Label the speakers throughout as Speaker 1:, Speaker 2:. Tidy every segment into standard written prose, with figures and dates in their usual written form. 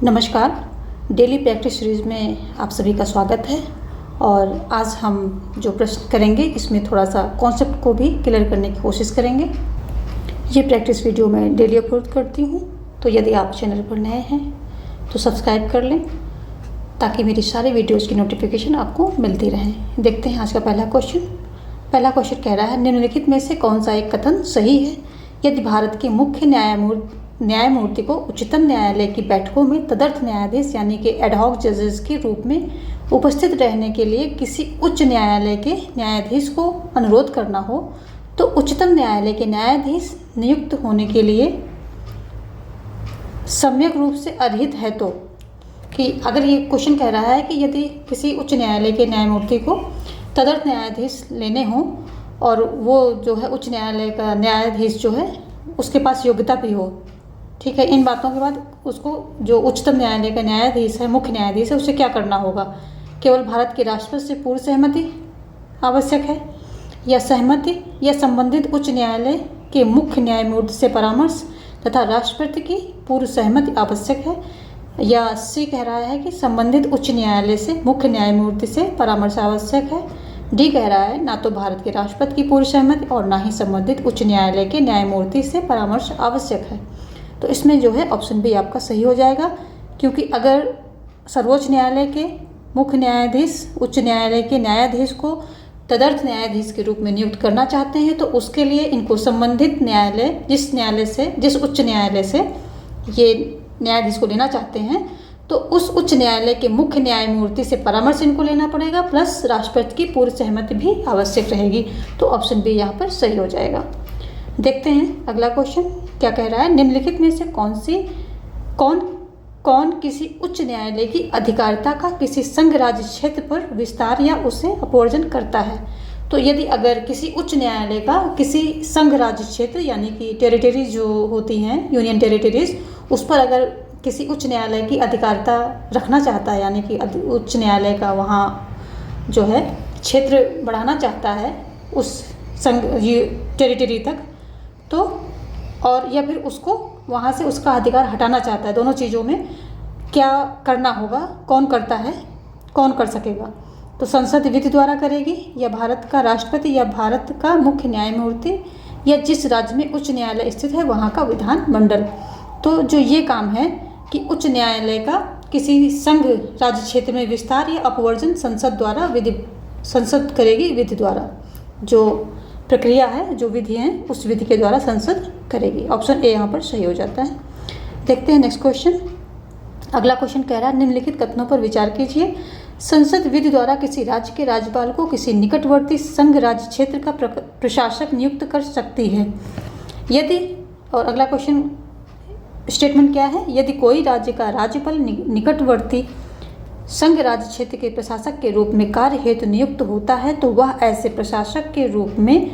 Speaker 1: नमस्कार। Daily practice series में आप सभी का स्वागत है। और आज हम जो प्रश्न करेंगे इसमें थोड़ा सा कॉन्सेप्ट को भी क्लियर करने की कोशिश करेंगे। ये प्रैक्टिस वीडियो मैं डेली अपलोड करती हूँ, तो यदि आप चैनल पर नए हैं तो सब्सक्राइब कर लें ताकि मेरी सारी वीडियोज़ की नोटिफिकेशन आपको मिलती रहें। देखते हैं आज का पहला क्वेश्चन। पहला क्वेश्चन कह रहा है, निम्नलिखित में से कौन सा एक कथन सही है? यदि भारत के मुख्य न्यायमूर्ति को उच्चतम न्यायालय की बैठकों में तदर्थ न्यायाधीश यानी कि एडहॉक जजेस के रूप में उपस्थित रहने के लिए किसी उच्च न्यायालय के न्यायाधीश को अनुरोध करना हो, तो उच्चतम न्यायालय के न्यायाधीश नियुक्त होने के लिए सम्यक रूप से अर्हित है। तो कि अगर ये क्वेश्चन कह रहा है कि यदि किसी उच्च न्यायालय के न्यायमूर्ति को तदर्थ न्यायाधीश लेने हों और वो जो है उच्च न्यायालय का न्यायाधीश जो है उसके पास योग्यता भी हो, ठीक है। इन बातों के बाद उसको जो उच्चतम न्यायालय का न्यायाधीश है, मुख्य न्यायाधीश है, उसे क्या करना होगा? केवल भारत के राष्ट्रपति से पूर्व सहमति आवश्यक है, या सहमति या संबंधित उच्च न्यायालय के मुख्य न्यायमूर्ति से परामर्श तथा राष्ट्रपति की पूर्व सहमति आवश्यक है, या सी कह रहा है कि संबंधित उच्च न्यायालय से मुख्य न्यायमूर्ति से परामर्श आवश्यक है। डी कह रहा है ना तो भारत के राष्ट्रपति की पूर्व सहमति और ना ही संबंधित उच्च न्यायालय के न्यायमूर्ति से परामर्श आवश्यक है। तो इसमें जो है ऑप्शन बी आपका सही हो जाएगा, क्योंकि अगर सर्वोच्च न्यायालय के मुख्य न्यायाधीश उच्च न्यायालय के न्यायाधीश को तदर्थ न्यायाधीश के रूप में नियुक्त करना चाहते हैं तो उसके लिए इनको संबंधित न्यायालय जिस उच्च न्यायालय से ये न्यायाधीश को लेना चाहते हैं तो उस उच्च न्यायालय के मुख्य न्यायमूर्ति से परामर्श इनको लेना पड़ेगा, प्लस राष्ट्रपति की पूर्व सहमति भी आवश्यक रहेगी। तो ऑप्शन बी यहाँ पर सही हो जाएगा। देखते हैं अगला क्वेश्चन क्या कह रहा है, निम्नलिखित में से कौन किसी उच्च न्यायालय की अधिकारिता का किसी संघ राज्य क्षेत्र पर विस्तार या उसे अपवर्जन करता है? तो यदि अगर किसी उच्च न्यायालय का किसी संघ राज्य क्षेत्र यानी कि टेरिटरीज जो होती हैं, यूनियन टेरिटरीज, उस पर अगर किसी उच्च न्यायालय की अधिकारिता रखना चाहता है, यानी कि उच्च न्यायालय का वहाँ जो है क्षेत्र बढ़ाना चाहता है उस संघ टेरिटरी तक, तो और या फिर उसको वहाँ से उसका अधिकार हटाना चाहता है, दोनों चीज़ों में क्या करना होगा? कौन करता है, कौन कर सकेगा? तो संसद विधि द्वारा करेगी, या भारत का राष्ट्रपति, या भारत का मुख्य न्यायमूर्ति, या जिस राज्य में उच्च न्यायालय स्थित है वहाँ का विधान मंडल। तो जो ये काम है कि उच्च न्यायालय का किसी संघ राज्य क्षेत्र में विस्तार या अपवर्जन संसद करेगी विधि द्वारा। जो प्रक्रिया है, जो विधि है, उस विधि के द्वारा संसद करेगी। ऑप्शन ए यहाँ पर सही हो जाता है। देखते हैं नेक्स्ट क्वेश्चन। अगला क्वेश्चन कह रहा है, निम्नलिखित कथनों पर विचार कीजिए। संसद विधि द्वारा किसी राज्य के राज्यपाल को किसी निकटवर्ती संघ राज्य क्षेत्र का प्रशासक नियुक्त कर सकती है यदि, और अगला क्वेश्चन स्टेटमेंट क्या है, यदि कोई राज्य का राज्यपाल निकटवर्ती संघ राज्य क्षेत्र के प्रशासक के रूप में कार्य हेतु नियुक्त होता है तो वह ऐसे प्रशासक के रूप में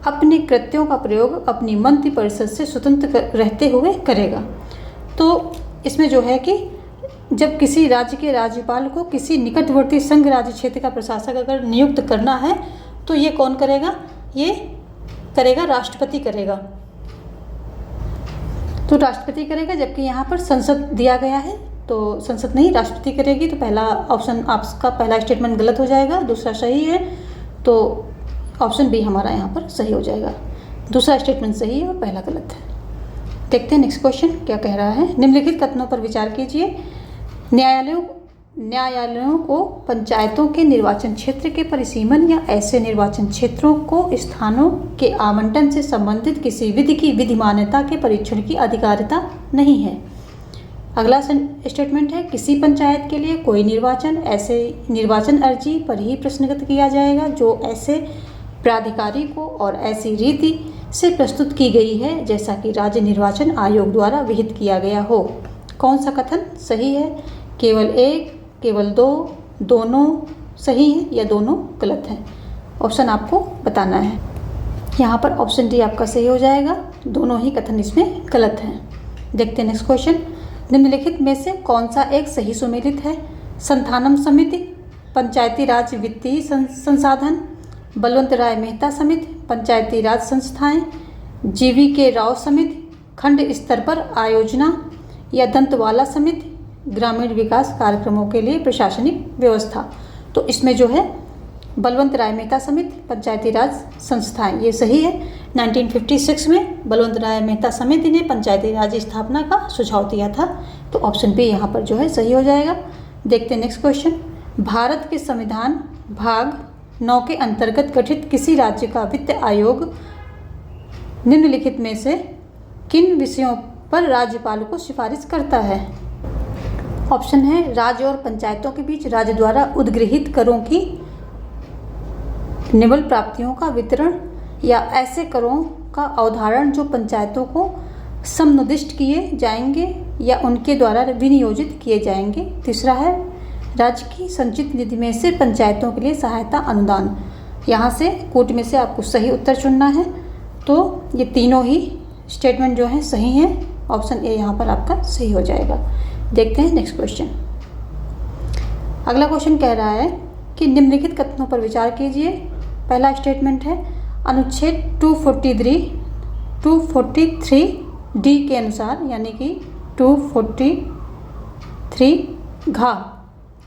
Speaker 1: अपने कृत्यों का प्रयोग अपनी मंत्रिपरिषद से स्वतंत्र रहते हुए करेगा। तो इसमें जो है कि जब किसी राज्य के राज्यपाल को किसी निकटवर्ती संघ राज्य क्षेत्र का प्रशासक अगर नियुक्त करना है तो ये कौन करेगा? ये करेगा राष्ट्रपति करेगा। तो राष्ट्रपति करेगा, जबकि यहाँ पर संसद दिया गया है तो संसद नहीं, राष्ट्रपति करेगी। तो पहला ऑप्शन आपका पहला स्टेटमेंट गलत हो जाएगा, दूसरा सही है, तो ऑप्शन बी हमारा यहाँ पर सही हो जाएगा। दूसरा स्टेटमेंट सही है और पहला गलत है। देखते हैं नेक्स्ट क्वेश्चन क्या कह रहा है, निम्नलिखित कथनों पर विचार कीजिए। न्यायालयों को पंचायतों के निर्वाचन क्षेत्र के परिसीमन या ऐसे निर्वाचन क्षेत्रों को स्थानों के आवंटन से संबंधित किसी विधि की विधिमान्यता के परीक्षण की अधिकारिता नहीं है। अगला स्टेटमेंट है, किसी पंचायत के लिए कोई निर्वाचन ऐसे निर्वाचन अर्जी पर ही प्रश्नगत किया जाएगा जो ऐसे प्राधिकारी को और ऐसी रीति से प्रस्तुत की गई है जैसा कि राज्य निर्वाचन आयोग द्वारा विहित किया गया हो। कौन सा कथन सही है? केवल एक, केवल दो, दोनों सही हैं या दोनों गलत हैं? ऑप्शन आपको बताना है। यहाँ पर ऑप्शन डी आपका सही हो जाएगा, दोनों ही कथन इसमें गलत हैं। देखते हैं नेक्स्ट क्वेश्चन, निम्नलिखित में से कौन सा एक सही सुमेलित है? संथानम समिति, पंचायती राज वित्तीय संसाधन, बलवंत राय मेहता समिति, पंचायती राज संस्थाएं, जीवी के राव समिति, खंड स्तर पर आयोजना, या दंतवाला समिति, ग्रामीण विकास कार्यक्रमों के लिए प्रशासनिक व्यवस्था। तो इसमें जो है बलवंत राय मेहता समिति, पंचायती राज संस्थाएं, ये सही है। 1956 में बलवंत राय मेहता समिति ने पंचायती राज स्थापना का सुझाव दिया था। तो ऑप्शन बी यहाँ पर जो है सही हो जाएगा। देखते हैं नेक्स्ट क्वेश्चन। भारत के संविधान भाग 9 के अंतर्गत गठित किसी राज्य का वित्त आयोग निम्नलिखित में से किन विषयों पर राज्यपाल को सिफारिश करता है? ऑप्शन है राज्य और पंचायतों के बीच राज्य द्वारा उद्गृहित करों की निवल प्राप्तियों का वितरण, या ऐसे करों का अवधारण जो पंचायतों को समनुदिष्ट किए जाएंगे या उनके द्वारा विनियोजित किए जाएंगे। तीसरा है राज्य की संचित निधि में से पंचायतों के लिए सहायता अनुदान। यहाँ से कूट में से आपको सही उत्तर चुनना है। तो ये तीनों ही स्टेटमेंट जो है सही हैं। ऑप्शन ए यहाँ पर आपका सही हो जाएगा। देखते हैं नेक्स्ट क्वेश्चन। अगला क्वेश्चन कह रहा है कि निम्नलिखित कथनों पर विचार कीजिए। पहला स्टेटमेंट है अनुच्छेद 243 डी के अनुसार, यानी कि 243 घा,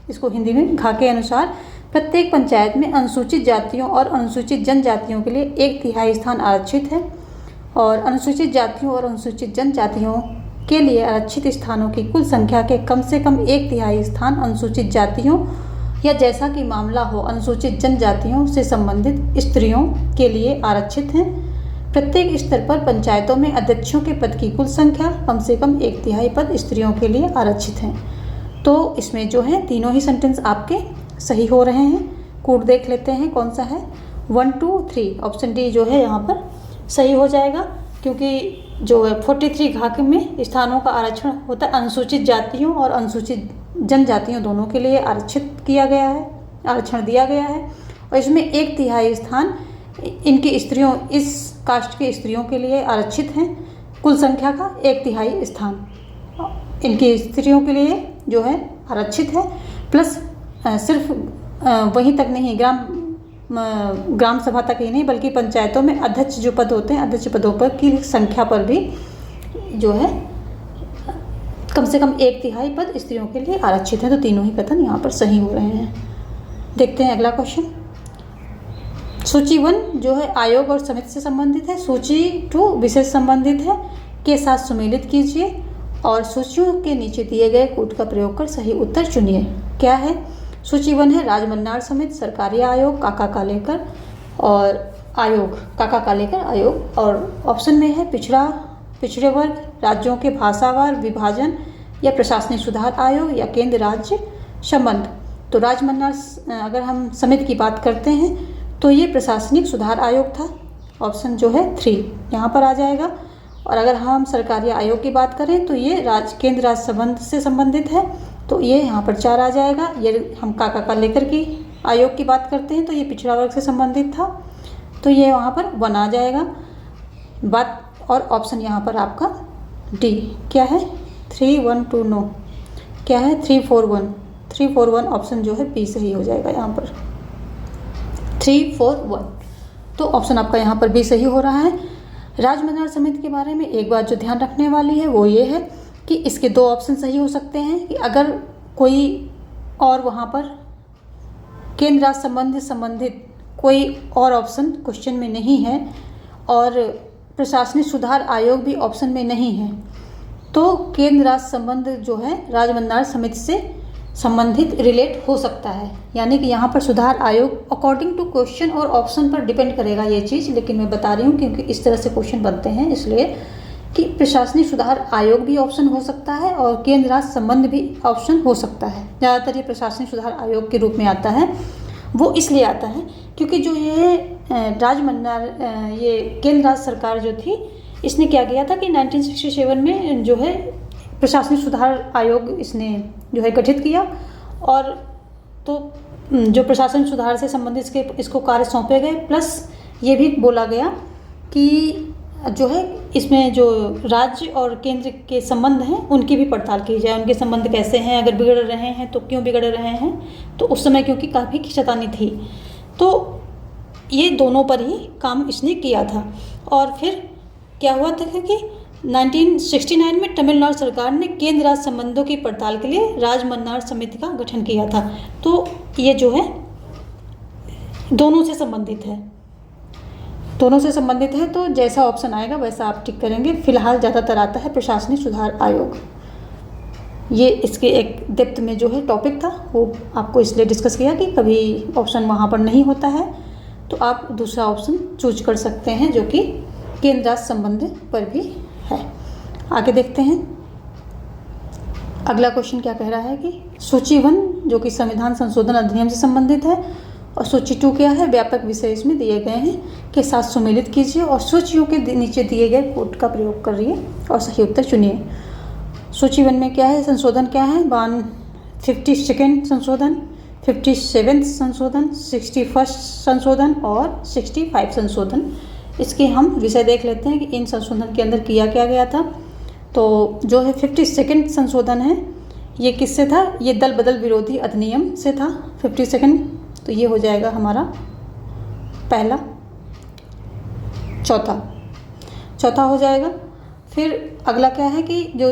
Speaker 1: इसको हिंदी में घा के अनुसार प्रत्येक पंचायत में अनुसूचित जातियों और अनुसूचित जनजातियों के लिए 1/3 स्थान आरक्षित है, और अनुसूचित जातियों और अनुसूचित जनजातियों के लिए आरक्षित स्थानों की कुल संख्या के कम से कम 1/3 स्थान अनुसूचित जातियों या जैसा कि मामला हो अनुसूचित जनजातियों से संबंधित स्त्रियों के लिए आरक्षित हैं। प्रत्येक स्तर पर पंचायतों में अध्यक्षों के पद की कुल संख्या कम से कम 1/3 पद स्त्रियों के लिए आरक्षित हैं। तो इसमें जो है तीनों ही सेंटेंस आपके सही हो रहे हैं। कोड देख लेते हैं कौन सा है। 1, 2, 3 ऑप्शन डी जो है यहाँ पर सही हो जाएगा, क्योंकि जो 43 घाक में स्थानों का आरक्षण होता है अनुसूचित जातियों और अनुसूचित जनजातियों दोनों के लिए आरक्षित किया गया है, आरक्षण दिया गया है। और इसमें 1/3 स्थान इनकी स्त्रियों, इस कास्ट की स्त्रियों के लिए आरक्षित हैं। कुल संख्या का 1/3 स्थान इनकी स्त्रियों के लिए जो है आरक्षित है। प्लस सिर्फ वहीं तक नहीं, ग्राम सभा तक ही नहीं, बल्कि पंचायतों में अध्यक्ष जो पद होते हैं, अध्यक्ष पदों पर की संख्या पर भी जो है कम से कम 1/3 पद स्त्रियों के लिए आरक्षित है। तो तीनों ही कथन यहाँ पर सही हो रहे हैं। देखते हैं अगला क्वेश्चन। सूची 1 जो है आयोग और समिति से संबंधित है, सूची 2 विशेष संबंधित है के साथ सुमेलित कीजिए और सूचियों के नीचे दिए गए कूट का प्रयोग कर सही उत्तर चुनिए। क्या है? सूची 1 है राजमन्नार समिति, सरकारी आयोग, काका कालेकर और आयोग, काका कालेकर आयोग। और ऑप्शन में है पिछड़े वर्ग, राज्यों के भाषावार विभाजन या प्रशासनिक सुधार आयोग या केंद्र राज्य संबंध। तो राजमन्नार अगर हम समिति की बात करते हैं तो ये प्रशासनिक सुधार आयोग था। ऑप्शन जो है 3 यहाँ पर आ जाएगा। और अगर हम सरकारी आयोग की बात करें तो ये केंद्र राज्य संबंध से संबंधित है, तो ये यहाँ पर 4 आ जाएगा। ये हम काका कालेकर की आयोग की बात करते हैं तो ये पिछड़ा वर्ग से संबंधित था, तो ये वहाँ पर 1 आ जाएगा बात। और ऑप्शन यहाँ पर आपका डी क्या है? 3, 1, 2 नो, क्या है? 3, 4, 1, 3, 4, 1 ऑप्शन जो है बी सही हो जाएगा यहाँ पर 3, 4, 1। तो ऑप्शन आपका यहाँ पर बी सही हो रहा है। राजमन्नार समिति के बारे में एक बात जो ध्यान रखने वाली है वो ये है कि इसके 2 ऑप्शन सही हो सकते हैं कि अगर कोई और वहाँ पर केंद्र राज्य संबंधित कोई और ऑप्शन क्वेश्चन में नहीं है और प्रशासनिक सुधार आयोग भी ऑप्शन में नहीं है, तो केंद्र राज्य संबंध जो है राजमन्नार समिति से संबंधित रिलेट हो सकता है। यानी कि यहाँ पर सुधार आयोग अकॉर्डिंग टू क्वेश्चन और ऑप्शन पर डिपेंड करेगा ये चीज़, लेकिन मैं बता रही हूँ क्योंकि इस तरह से क्वेश्चन बनते हैं इसलिए कि प्रशासनिक सुधार आयोग भी ऑप्शन हो सकता है और केंद्र राज्य संबंध भी ऑप्शन हो सकता है। ज़्यादातर ये प्रशासनिक सुधार आयोग के रूप में आता है। वो इसलिए आता है क्योंकि जो ये राजमन्नार ये केंद्र राज्य सरकार जो थी इसने क्या किया था कि 1967 में जो है प्रशासनिक सुधार आयोग इसने जो है गठित किया, और तो जो प्रशासन सुधार से संबंधित इसको कार्य सौंपे गए। प्लस ये भी बोला गया कि जो है इसमें जो राज्य और केंद्र के संबंध हैं उनकी भी पड़ताल की जाए, उनके संबंध कैसे हैं, अगर बिगड़ रहे हैं तो क्यों बिगड़ रहे हैं। तो उस समय क्योंकि काफ़ी खींचातानी थी तो ये दोनों पर ही काम इसने किया था। और फिर क्या हुआ था कि 1969 में तमिलनाडु सरकार ने केंद्र राज्य संबंधों की पड़ताल के लिए राजमन्नार समिति का गठन किया था। तो ये जो है दोनों से संबंधित है, दोनों से संबंधित है। तो जैसा ऑप्शन आएगा वैसा आप टिक करेंगे। फिलहाल ज़्यादातर आता है प्रशासनिक सुधार आयोग। ये इसके एक डेप्थ में जो है टॉपिक था वो आपको इसलिए डिस्कस किया कि कभी ऑप्शन वहाँ पर नहीं होता है तो आप दूसरा ऑप्शन चूज कर सकते हैं जो कि केंद्र राज्य संबंध पर भी है। आगे देखते हैं अगला क्वेश्चन क्या कह रहा है कि सूची 1 जो कि संविधान संशोधन अधिनियम से संबंधित है और सूची 2 क्या है, व्यापक विषय इसमें दिए गए हैं के साथ सुमेलित कीजिए और सूचियों के नीचे दिए गए कोड का प्रयोग करिए और सही उत्तर चुनिए। सूची 1 में क्या है, संशोधन क्या है, 52nd संशोधन, 57th संशोधन, 61st संशोधन और 65 संशोधन। इसके हम विषय देख लेते हैं कि इन संशोधन के अंदर किया क्या गया था। तो जो है 52nd संशोधन है ये किससे था, ये दल बदल विरोधी अधिनियम से था 52nd। तो ये हो जाएगा हमारा पहला, चौथा हो जाएगा। फिर अगला क्या है कि जो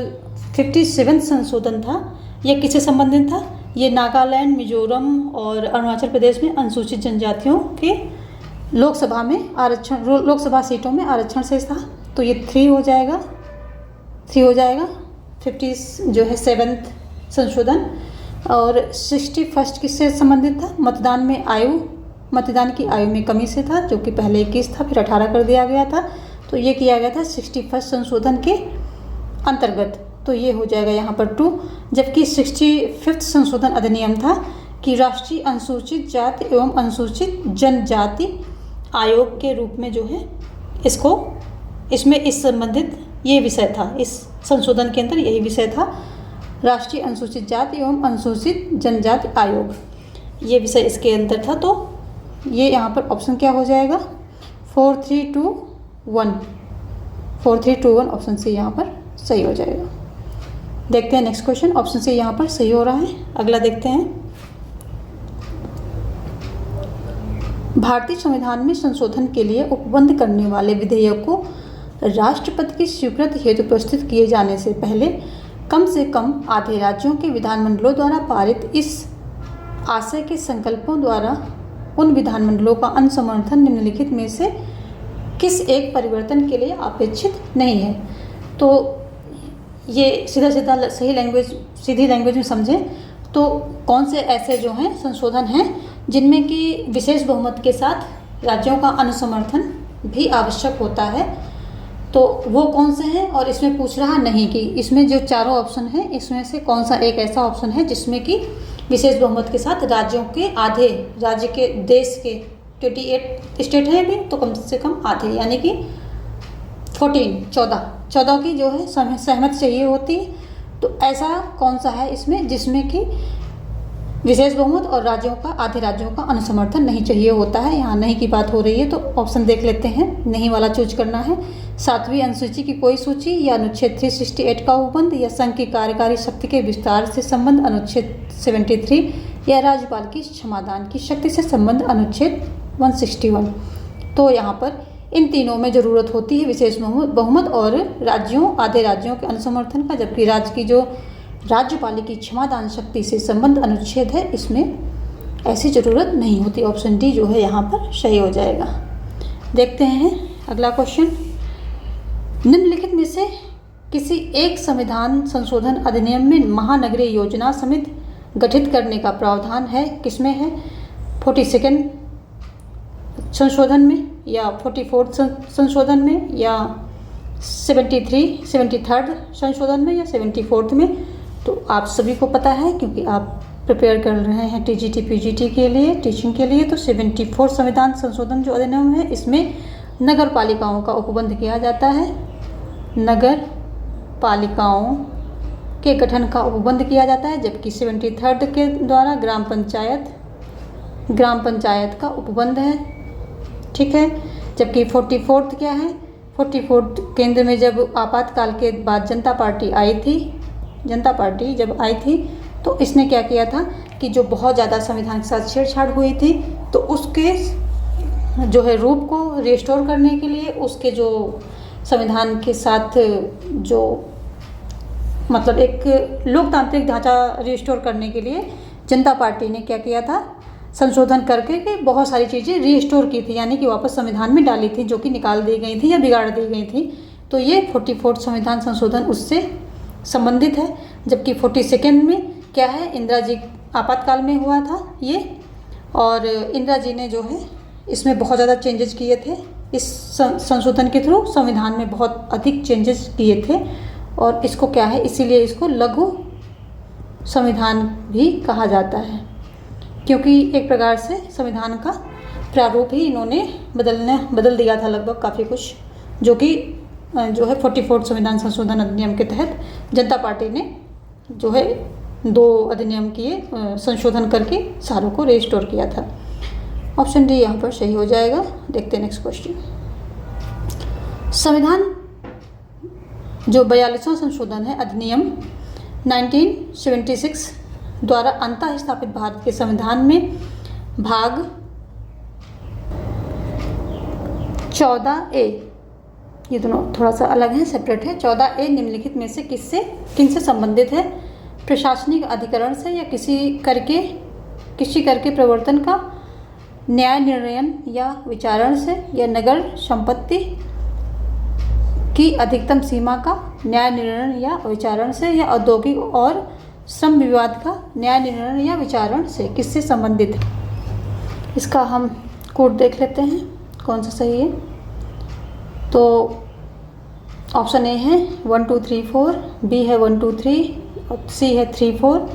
Speaker 1: 57th संशोधन था ये किससे संबंधित था, ये नागालैंड, मिजोरम और अरुणाचल प्रदेश में अनुसूचित जनजातियों के लोकसभा में आरक्षण, लोकसभा सीटों में आरक्षण से था। तो ये 3 हो जाएगा 50 जो है 7th संशोधन। और 61st किससे संबंधित था, मतदान की आयु में कमी से था जो कि पहले 21 था फिर 18 कर दिया गया था। तो ये किया गया था 61st संशोधन के अंतर्गत। तो ये हो जाएगा यहाँ पर 2। जबकि 65th संशोधन अधिनियम था कि राष्ट्रीय अनुसूचित जाति एवं अनुसूचित जनजाति आयोग के रूप में जो है इसमें इस संबंधित ये विषय था, इस संशोधन के अंदर यही विषय था, राष्ट्रीय अनुसूचित जाति एवं अनुसूचित जनजाति आयोग, ये विषय इसके अंदर था। तो ये यहाँ पर ऑप्शन क्या हो जाएगा, 4321 ऑप्शन सी यहाँ पर सही हो जाएगा। देखते हैं नेक्स्ट क्वेश्चन, ऑप्शन सी यहाँ पर सही हो रहा है। अगला देखते हैं, भारतीय संविधान में संशोधन के लिए उपबंध करने वाले विधेयक को राष्ट्रपति की स्वीकृति हेतु प्रस्तुत किए जाने से पहले कम से कम आधे राज्यों के विधानमंडलों द्वारा पारित इस आशय के संकल्पों द्वारा उन विधानमंडलों का अनुसमर्थन निम्नलिखित में से किस एक परिवर्तन के लिए अपेक्षित नहीं है। तो ये सीधी लैंग्वेज में समझें तो कौन से ऐसे जो हैं संशोधन हैं जिनमें कि विशेष बहुमत के साथ राज्यों का अनुसमर्थन भी आवश्यक होता है, तो वो कौन से हैं। और इसमें पूछ रहा नहीं कि इसमें जो चारों ऑप्शन हैं इसमें से कौन सा एक ऐसा ऑप्शन है जिसमें कि विशेष बहुमत के साथ राज्यों के आधे, राज्य के देश के 28 स्टेट हैं अभी, तो कम से कम आधे यानी कि 14 की जो है सहमत चाहिए होती है। तो ऐसा कौन सा है इसमें जिसमें कि विशेष बहुमत और आधे राज्यों का अनुसमर्थन नहीं चाहिए होता है। यहाँ नहीं की बात हो रही है तो ऑप्शन देख लेते हैं, नहीं वाला चूज करना है। 7वीं अनुसूची की कोई सूची या अनुच्छेद 368 का उपबंध या संघ की कार्यकारी शक्ति के विस्तार से संबंध अनुच्छेद 73 या राज्यपाल की क्षमादान की शक्ति से संबंध अनुच्छेद 161। तो यहाँ पर इन तीनों में ज़रूरत होती है विशेष बहुमत और आधे राज्यों के अनुसमर्थन का, जबकि राज्य की जो राज्यपाल की क्षमादान शक्ति से संबंध अनुच्छेद है इसमें ऐसी ज़रूरत नहीं होती। ऑप्शन डी जो है यहाँ पर सही हो जाएगा। देखते हैं अगला क्वेश्चन, निम्नलिखित में से किसी एक संविधान संशोधन अधिनियम में महानगरीय योजना समिति गठित करने का प्रावधान है, किसमें है, 42nd संशोधन में या 44th संशोधन में या 73rd संशोधन में या 74th में। तो आप सभी को पता है क्योंकि आप प्रिपेयर कर रहे हैं टीजीटी पीजीटी के लिए, टीचिंग के लिए। तो 74 संविधान संशोधन जो अधिनियम है इसमें नगर पालिकाओं का उपबंध किया जाता है, नगर पालिकाओं के गठन का उपबंध किया जाता है। जबकि 73rd के द्वारा ग्राम पंचायत का उपबंध है, ठीक है। जबकि 44th क्या है, 44th केंद्र में जब आपातकाल के बाद जनता पार्टी जब आई थी तो इसने क्या किया था कि जो बहुत ज़्यादा संविधान के साथ छेड़छाड़ हुई थी तो उसके जो है रूप को रिस्टोर करने के लिए, उसके जो संविधान के साथ जो मतलब एक लोकतांत्रिक ढांचा रिस्टोर करने के लिए जनता पार्टी ने क्या किया था, संशोधन करके कि बहुत सारी चीज़ें रिस्टोर की थी, यानी कि वापस संविधान में डाली थी जो कि निकाल दी गई थी या बिगाड़ दी गई थी। तो ये 44 संविधान संशोधन उससे संबंधित है। जबकि 42 में क्या है, इंदिरा जी आपातकाल में हुआ था ये, और इंदिरा जी ने जो है इसमें बहुत ज़्यादा चेंजेस किए थे। इस संशोधन के थ्रू संविधान में बहुत अधिक चेंजेस किए थे, और इसको क्या है, इसीलिए इसको लघु संविधान भी कहा जाता है, क्योंकि एक प्रकार से संविधान का प्रारूप ही इन्होंने बदल दिया था लगभग काफ़ी कुछ, जो कि जो है 44 संविधान संशोधन अधिनियम के तहत जनता पार्टी ने जो है 2 अधिनियम किए, संशोधन करके सारों को रिस्टोर किया था। ऑप्शन डी यहाँ पर सही हो जाएगा। देखते हैं नेक्स्ट क्वेश्चन। संविधान जो 42वां संशोधन है अधिनियम 1976 द्वारा अंतः स्थापित भारत के संविधान में भाग 14A, ये दोनों थोड़ा सा अलग है, सेपरेट है। 14A निम्नलिखित में से किनसे संबंधित है? प्रशासनिक अधिकरण से या किसी करके प्रवर्तन का, न्याय निर्णयन या विचारण से, या नगर संपत्ति की अधिकतम सीमा का न्याय निर्णय या विचारण से, या औद्योगिक और श्रम विवाद का न्याय निर्णय या विचारण से, किससे संबंधित है? इसका हम कोड देख लेते हैं कौन सा सही है। तो ऑप्शन ए है 1 2 3 4, बी है 1 2 3, और सी है 3 4,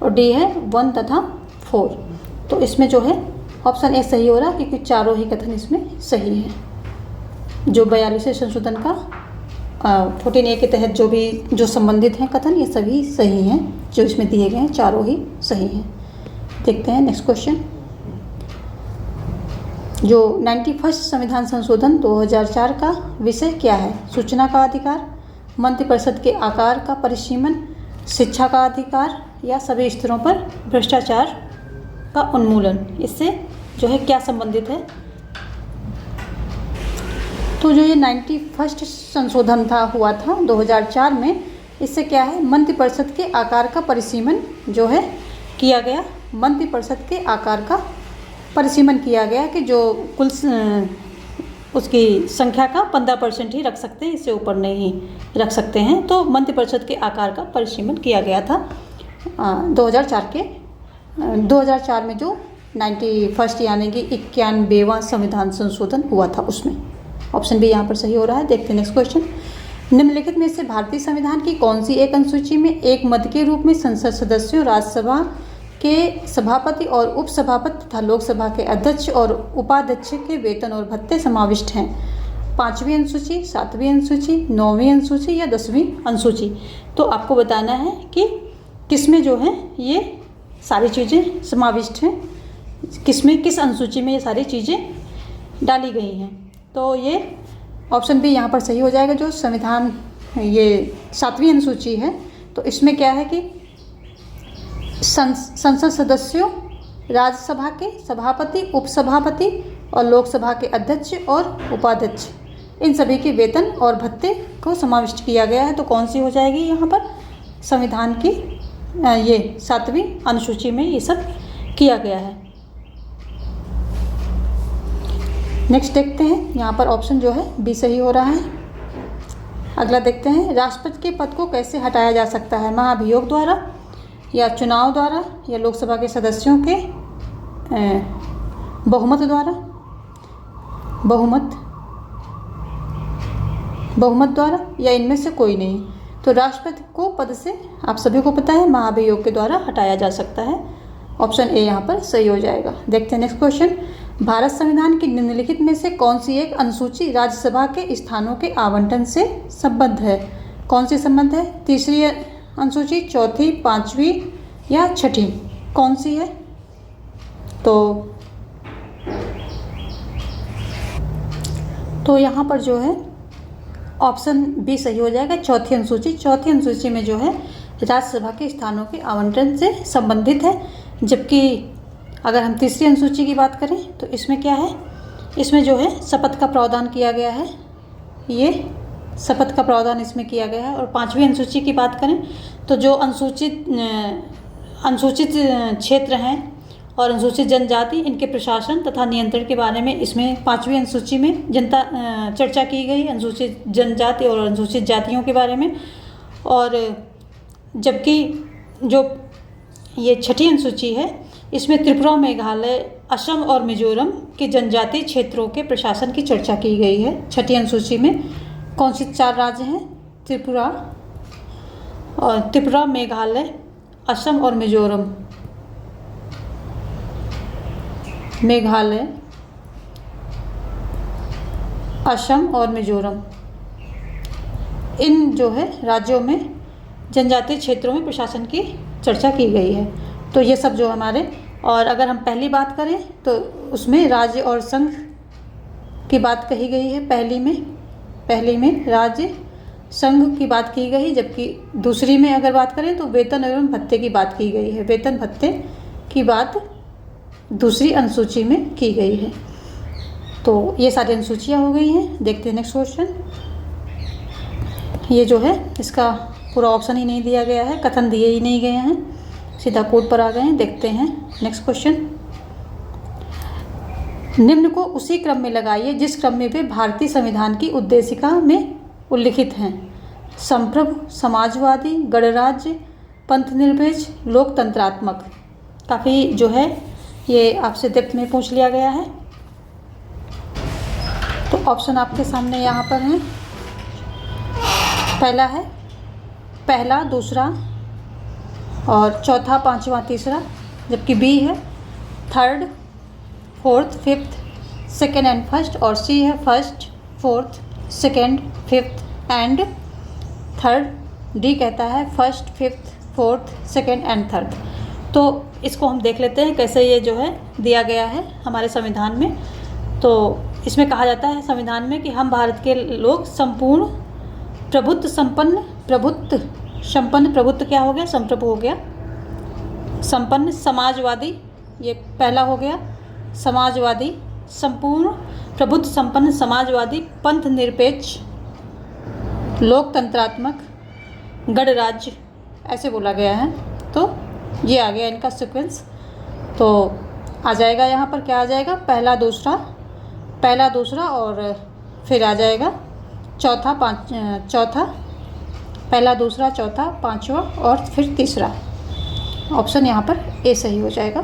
Speaker 1: और डी है 1 तथा 4। तो इसमें जो है ऑप्शन ए सही हो रहा है, क्योंकि चारों ही कथन इसमें सही है। जो 42वें संशोधन का 14A के तहत जो संबंधित हैं कथन, ये सभी सही हैं, जो इसमें दिए गए हैं चारों ही सही हैं। देखते हैं नेक्स्ट क्वेश्चन। जो 91 संविधान संशोधन 2004 का विषय क्या है? सूचना का अधिकार, मंत्रिपरिषद के आकार का परिसीमन, शिक्षा का अधिकार, या सभी स्तरों पर भ्रष्टाचार का उन्मूलन। इससे जो है क्या संबंधित है? तो जो ये 91 संशोधन हुआ था 2004 में, इससे क्या है, मंत्रिपरिषद के आकार का परिसीमन जो है किया गया। मंत्रिपरिषद के आकार का परिसीमन किया गया कि जो कुल उसकी संख्या का 15% ही रख सकते हैं, इससे ऊपर नहीं रख सकते हैं। तो मंत्रिपरिषद के आकार का परिसीमन किया गया था 2004 में जो 91 यानी कि 91वां संविधान संशोधन हुआ था उसमें। ऑप्शन बी यहाँ पर सही हो रहा है। देखते हैं नेक्स्ट क्वेश्चन। निम्नलिखित में से भारतीय संविधान की कौन सी एक अनुसूची में एक मद के रूप में संसद सदस्यों, राज्यसभा के सभापति और उपसभापति तथा लोकसभा के अध्यक्ष और उपाध्यक्ष के वेतन और भत्ते समाविष्ट हैं? 5वीं अनुसूची, 7वीं अनुसूची, 9वीं अनुसूची या 10वीं अनुसूची? तो आपको बताना है कि किसमें जो है ये सारी चीज़ें समाविष्ट हैं, किस अनुसूची में ये सारी चीज़ें डाली गई हैं। तो ये ऑप्शन बी यहाँ पर सही हो जाएगा। जो संविधान ये 7वीं अनुसूची है, तो इसमें क्या है कि संसद सदस्यों, राज्यसभा के सभापति, उपसभापति और लोकसभा के अध्यक्ष और उपाध्यक्ष, इन सभी के वेतन और भत्ते को समाविष्ट किया गया है। तो कौन सी हो जाएगी यहाँ पर? संविधान की ये 7वीं अनुसूची में ये सब किया गया है। नेक्स्ट देखते हैं, यहाँ पर ऑप्शन जो है बी सही हो रहा है। अगला देखते हैं, राष्ट्रपति के पद को कैसे हटाया जा सकता है? महाभियोग द्वारा, या चुनाव द्वारा, या लोकसभा के सदस्यों के बहुमत द्वारा, बहुमत द्वारा, या इनमें से कोई नहीं। तो राष्ट्रपति को पद से आप सभी को पता है महाभियोग के द्वारा हटाया जा सकता है। ऑप्शन ए यहाँ पर सही हो जाएगा। देखते हैं नेक्स्ट क्वेश्चन। भारत संविधान की निम्नलिखित में से कौन सी एक अनुसूची राज्यसभा के स्थानों के आवंटन से संबद्ध है? कौन सी संबद्ध है? 3री अनुसूची, 4थी, 5वीं या 6ठी? कौन सी है? तो यहाँ पर जो है ऑप्शन बी सही हो जाएगा, 4थी अनुसूची। 4थी अनुसूची में जो है राज्यसभा के स्थानों के आवंटन से संबंधित है। जबकि अगर हम 3री अनुसूची की बात करें तो इसमें क्या है, इसमें जो है शपथ का प्रावधान किया गया है। ये शपथ का प्रावधान इसमें किया गया है। और 5वीं अनुसूची की बात करें तो जो अनुसूचित क्षेत्र हैं और अनुसूचित जनजाति, इनके प्रशासन तथा नियंत्रण के बारे में इसमें 5वीं अनुसूची में चर्चा की गई, अनुसूचित जनजाति और अनुसूचित जातियों के बारे में। और जबकि जो ये 6ठी अनुसूची है, इसमें त्रिपुरा, मेघालय, असम और मिजोरम के जनजातीय क्षेत्रों के प्रशासन की चर्चा की गई है। 6ठी अनुसूची में कौन से 4 राज्य हैं? त्रिपुरा, मेघालय, असम और मिजोरम। मेघालय, असम और मिजोरम, इन जो है राज्यों में जनजातीय क्षेत्रों में प्रशासन की चर्चा की गई है। तो ये सब जो हमारे, और अगर हम पहली बात करें तो उसमें राज्य और संघ की बात कही गई है। पहली में राज्य संघ की बात की गई, जबकि दूसरी में अगर बात करें तो वेतन एवं भत्ते की बात की गई है। वेतन भत्ते की बात दूसरी अनुसूची में की गई है। तो ये सारी अनुसूचियाँ हो गई हैं। देखते हैं नेक्स्ट क्वेश्चन। ये जो है इसका पूरा ऑप्शन ही नहीं दिया गया है, कथन दिए ही नहीं गए हैं, सीधा कोड पर आ गए हैं। देखते हैं नेक्स्ट क्वेश्चन। निम्न को उसी क्रम में लगाइए जिस क्रम में वे भारतीय संविधान की उद्देशिका में उल्लिखित हैं। संप्रभु, समाजवादी, गणराज्य, पंथनिरपेक्ष, लोकतंत्रात्मक। काफ़ी जो है ये आपसे डेप्थ में पूछ लिया गया है। तो ऑप्शन आपके सामने यहाँ पर हैं। पहला है पहला, दूसरा और चौथा, पांचवा, तीसरा, जबकि बी है third, fourth, fifth, second and first, और सी है first, fourth, second, fifth and third. D कहता है first, fifth, fourth, second and third. तो इसको हम देख लेते हैं कैसे ये जो है दिया गया है हमारे संविधान में। तो इसमें कहा जाता है संविधान में कि हम भारत के लोग संपूर्ण प्रभुत्व संपन्न, प्रभुत्व क्या हो गया? संप्रभु हो गया। संपन्न, समाजवादी, ये पहला हो गया, समाजवादी, संपूर्ण प्रभुत्व संपन्न समाजवादी, पंथ निरपेक्ष, लोकतंत्रात्मक, गणराज्य, ऐसे बोला गया है। तो ये आ गया इनका सीक्वेंस। तो आ जाएगा यहाँ पर क्या आ जाएगा? पहला दूसरा और फिर आ जाएगा चौथा, पहला, दूसरा, चौथा, पांचवा और फिर तीसरा। ऑप्शन यहाँ पर ए सही हो जाएगा।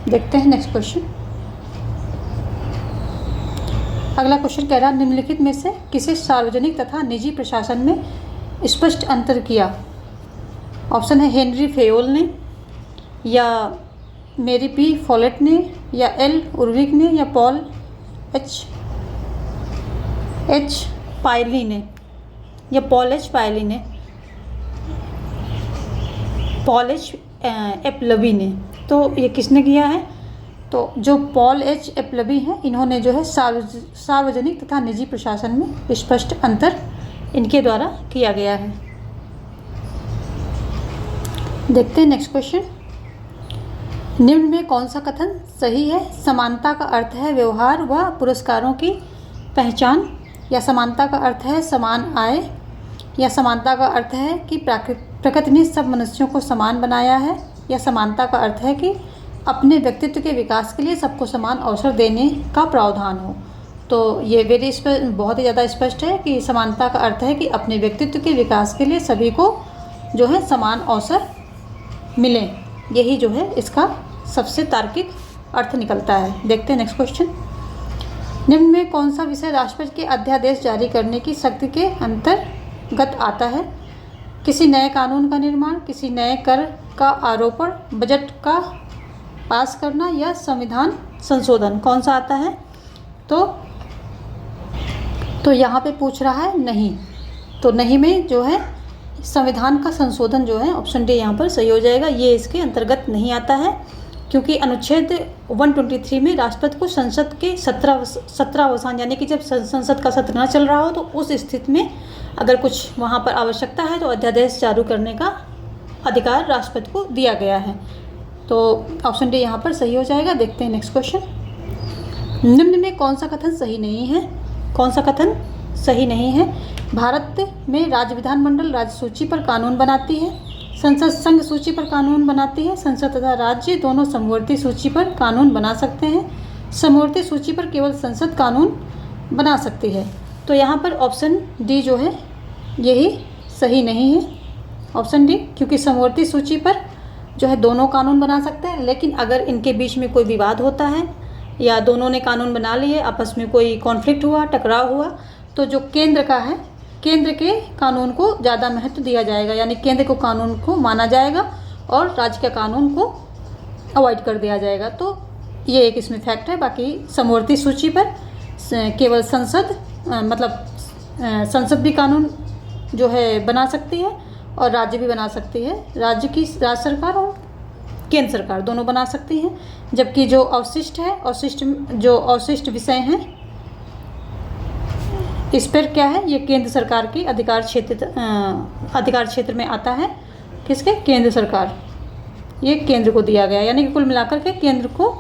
Speaker 1: देखते हैं नेक्स्ट क्वेश्चन। अगला क्वेश्चन कह रहा है निम्नलिखित में से किसे सार्वजनिक तथा निजी प्रशासन में स्पष्ट अंतर किया? ऑप्शन है हेनरी फेयोल ने, या मेरी पी फॉलेट ने, या एल उर्विक ने, या पॉल एच पायली ने, या पॉल एच पायली ने, पॉल एच एपलबी ने। तो ये किसने किया है? तो जो पॉल एच एपलबी हैं, इन्होंने जो है सार्वजनिक तथा निजी प्रशासन में स्पष्ट अंतर इनके द्वारा किया गया है। देखते हैं नेक्स्ट क्वेश्चन। निम्न में कौन सा कथन सही है? समानता का अर्थ है व्यवहार व पुरस्कारों की पहचान, या समानता का अर्थ है समान आय, या समानता का अर्थ है कि प्रकृति ने सब मनुष्यों को समान बनाया है, या समानता का अर्थ है कि अपने व्यक्तित्व के विकास के लिए सबको समान अवसर देने का प्रावधान हो। तो ये बहुत ही ज़्यादा स्पष्ट है कि समानता का अर्थ है कि अपने व्यक्तित्व के विकास के लिए सभी को जो है समान अवसर मिले। यही जो है इसका सबसे तार्किक अर्थ निकलता है। देखते हैं नेक्स्ट क्वेश्चन। निम्न में कौन सा विषय राष्ट्रपति के अध्यादेश जारी करने की शक्ति के अंतर्गत आता है? किसी नए कानून का निर्माण, किसी नए कर का आरोपण, बजट का पास करना, या संविधान संशोधन। कौन सा आता है? तो यहाँ पे पूछ रहा है नहीं। तो नहीं में जो है संविधान का संशोधन जो है ऑप्शन डी यहाँ पर सही हो जाएगा। ये इसके अंतर्गत नहीं आता है, क्योंकि अनुच्छेद 123 में राष्ट्रपति को संसद के 17 अवसान, यानी कि जब संसद का सत्र न चल रहा हो तो उस स्थिति में अगर कुछ वहाँ पर आवश्यकता है तो अध्यादेश जारी करने का अधिकार राष्ट्रपति को दिया गया है। तो ऑप्शन डी यहाँ पर सही हो जाएगा। देखते हैं नेक्स्ट क्वेश्चन। निम्न में कौन सा कथन सही नहीं है? कौन सा कथन सही नहीं है। भारत में राज्य विधानमंडल राज्य सूची पर कानून बनाती है, संसद संघ सूची पर कानून बनाती है। संसद तथा राज्य दोनों समवर्ती सूची पर कानून बना सकते हैं। समवर्ती सूची पर केवल संसद कानून बना सकती है। तो यहाँ पर ऑप्शन डी जो है यही सही नहीं है, ऑप्शन डी, क्योंकि समवर्ती सूची पर जो है दोनों कानून बना सकते हैं, लेकिन अगर इनके बीच में कोई विवाद होता है या दोनों ने कानून बना लिए, आपस में कोई कॉन्फ्लिक्ट हुआ, टकराव हुआ, तो जो केंद्र का है, केंद्र के कानून को ज़्यादा महत्व दिया जाएगा, यानी केंद्र को कानून को माना जाएगा और राज्य के कानून को अवॉइड कर दिया जाएगा। तो ये एक इसमें फैक्ट है। बाकी समवर्ती सूची पर केवल संसद संसद भी कानून जो है बना सकती है और राज्य भी बना सकती है। राज्य सरकार और केंद्र सरकार दोनों बना सकती हैं। जबकि जो अवशिष्ट है, अवशिष्ट विषय हैं, इस पर क्या है, ये केंद्र सरकार की अधिकार क्षेत्र में आता है। किसके? केंद्र सरकार, ये केंद्र को दिया गया, यानी कि कुल मिलाकर के केंद्र को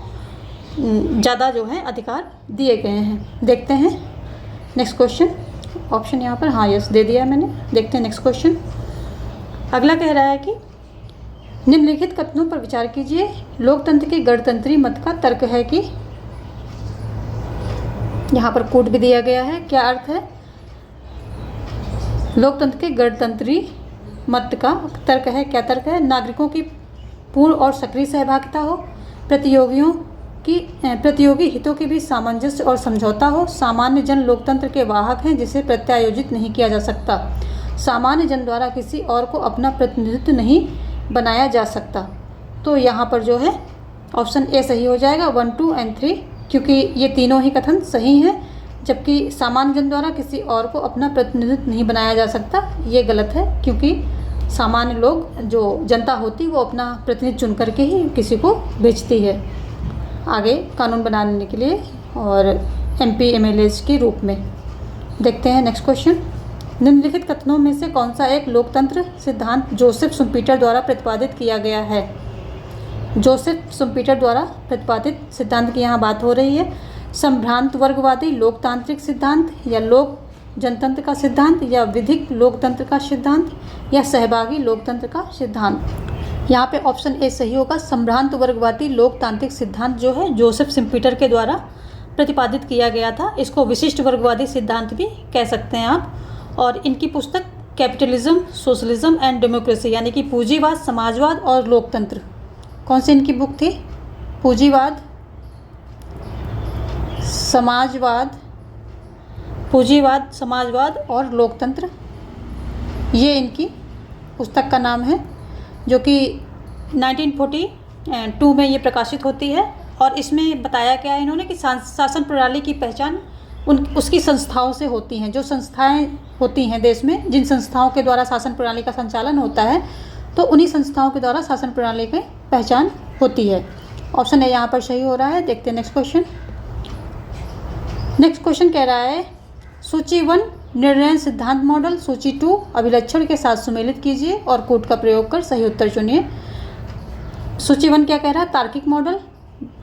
Speaker 1: ज़्यादा जो है अधिकार दिए गए हैं। देखते हैं नेक्स्ट क्वेश्चन। ऑप्शन यहाँ पर हाँ यस दे दिया है मैंने। देखते हैं नेक्स्ट क्वेश्चन। अगला कह रहा है कि निम्नलिखित कथनों पर विचार कीजिए। लोकतंत्र के गणतंत्री मत का तर्क है कि, यहाँ पर कोड भी दिया गया है, क्या अर्थ है? लोकतंत्र के गणतंत्री मत का तर्क है, क्या तर्क है? नागरिकों की पूर्ण और सक्रिय सहभागिता हो, प्रतियोगी हितों के बीच सामंजस्य और समझौता हो, सामान्य जन लोकतंत्र के वाहक हैं जिसे प्रत्यायोजित नहीं किया जा सकता, सामान्य जन द्वारा किसी और को अपना प्रतिनिधित्व नहीं बनाया जा सकता। तो यहाँ पर जो है ऑप्शन ए सही हो जाएगा, 1, 2 and 3, क्योंकि ये तीनों ही कथन सही हैं। जबकि सामान्य जन द्वारा किसी और को अपना प्रतिनिधित्व नहीं बनाया जा सकता, ये गलत है, क्योंकि सामान्य लोग, जो जनता होती, वो अपना प्रतिनिधि चुन करके ही किसी को भेजती है आगे कानून बनाने के लिए और MP MLAs के रूप में। देखते हैं नेक्स्ट क्वेश्चन। निम्नलिखित कथनों में से कौन सा एक लोकतंत्र सिद्धांत जोसेफ शुम्पीटर द्वारा प्रतिपादित किया गया है? जोसेफ शुम्पीटर द्वारा प्रतिपादित सिद्धांत की यहाँ बात हो रही है। संभ्रांत वर्गवादी लोकतांत्रिक सिद्धांत, या लोक जनतंत्र का सिद्धांत, या विधिक लोकतंत्र का सिद्धांत, या सहभागी लोकतंत्र का सिद्धांत। यहाँ पे ऑप्शन ए सही होगा। संभ्रांत वर्गवादी लोकतांत्रिक सिद्धांत जो है जोसेफ शुम्पीटर के द्वारा प्रतिपादित किया गया था। इसको विशिष्ट वर्गवादी सिद्धांत भी कह सकते हैं आप। और इनकी पुस्तक कैपिटलिज्म, सोशलिज्म एंड डेमोक्रेसी, यानी कि पूंजीवाद, समाजवाद और लोकतंत्र, कौन सी इनकी बुक थी? पूंजीवाद, समाजवाद और लोकतंत्र, ये इनकी पुस्तक का नाम है, जो कि 1942 में ये प्रकाशित होती है। और इसमें बताया गया है इन्होंने कि शासन प्रणाली की पहचान उसकी संस्थाओं से होती हैं। जो संस्थाएं होती हैं देश में, जिन संस्थाओं के द्वारा शासन प्रणाली का संचालन होता है, तो उन्हीं संस्थाओं के द्वारा शासन प्रणाली की पहचान होती है। ऑप्शन ए यहाँ पर सही हो रहा है। देखते हैं नेक्स्ट क्वेश्चन। नेक्स्ट क्वेश्चन कह रहा है, सूची 1 निर्णय सिद्धांत मॉडल, सूची 2 अभिलक्षण के साथ सुमेलित कीजिए और कोड का प्रयोग कर सही उत्तर चुनिए। सूची 1 क्या कह रहा है? तार्किक मॉडल,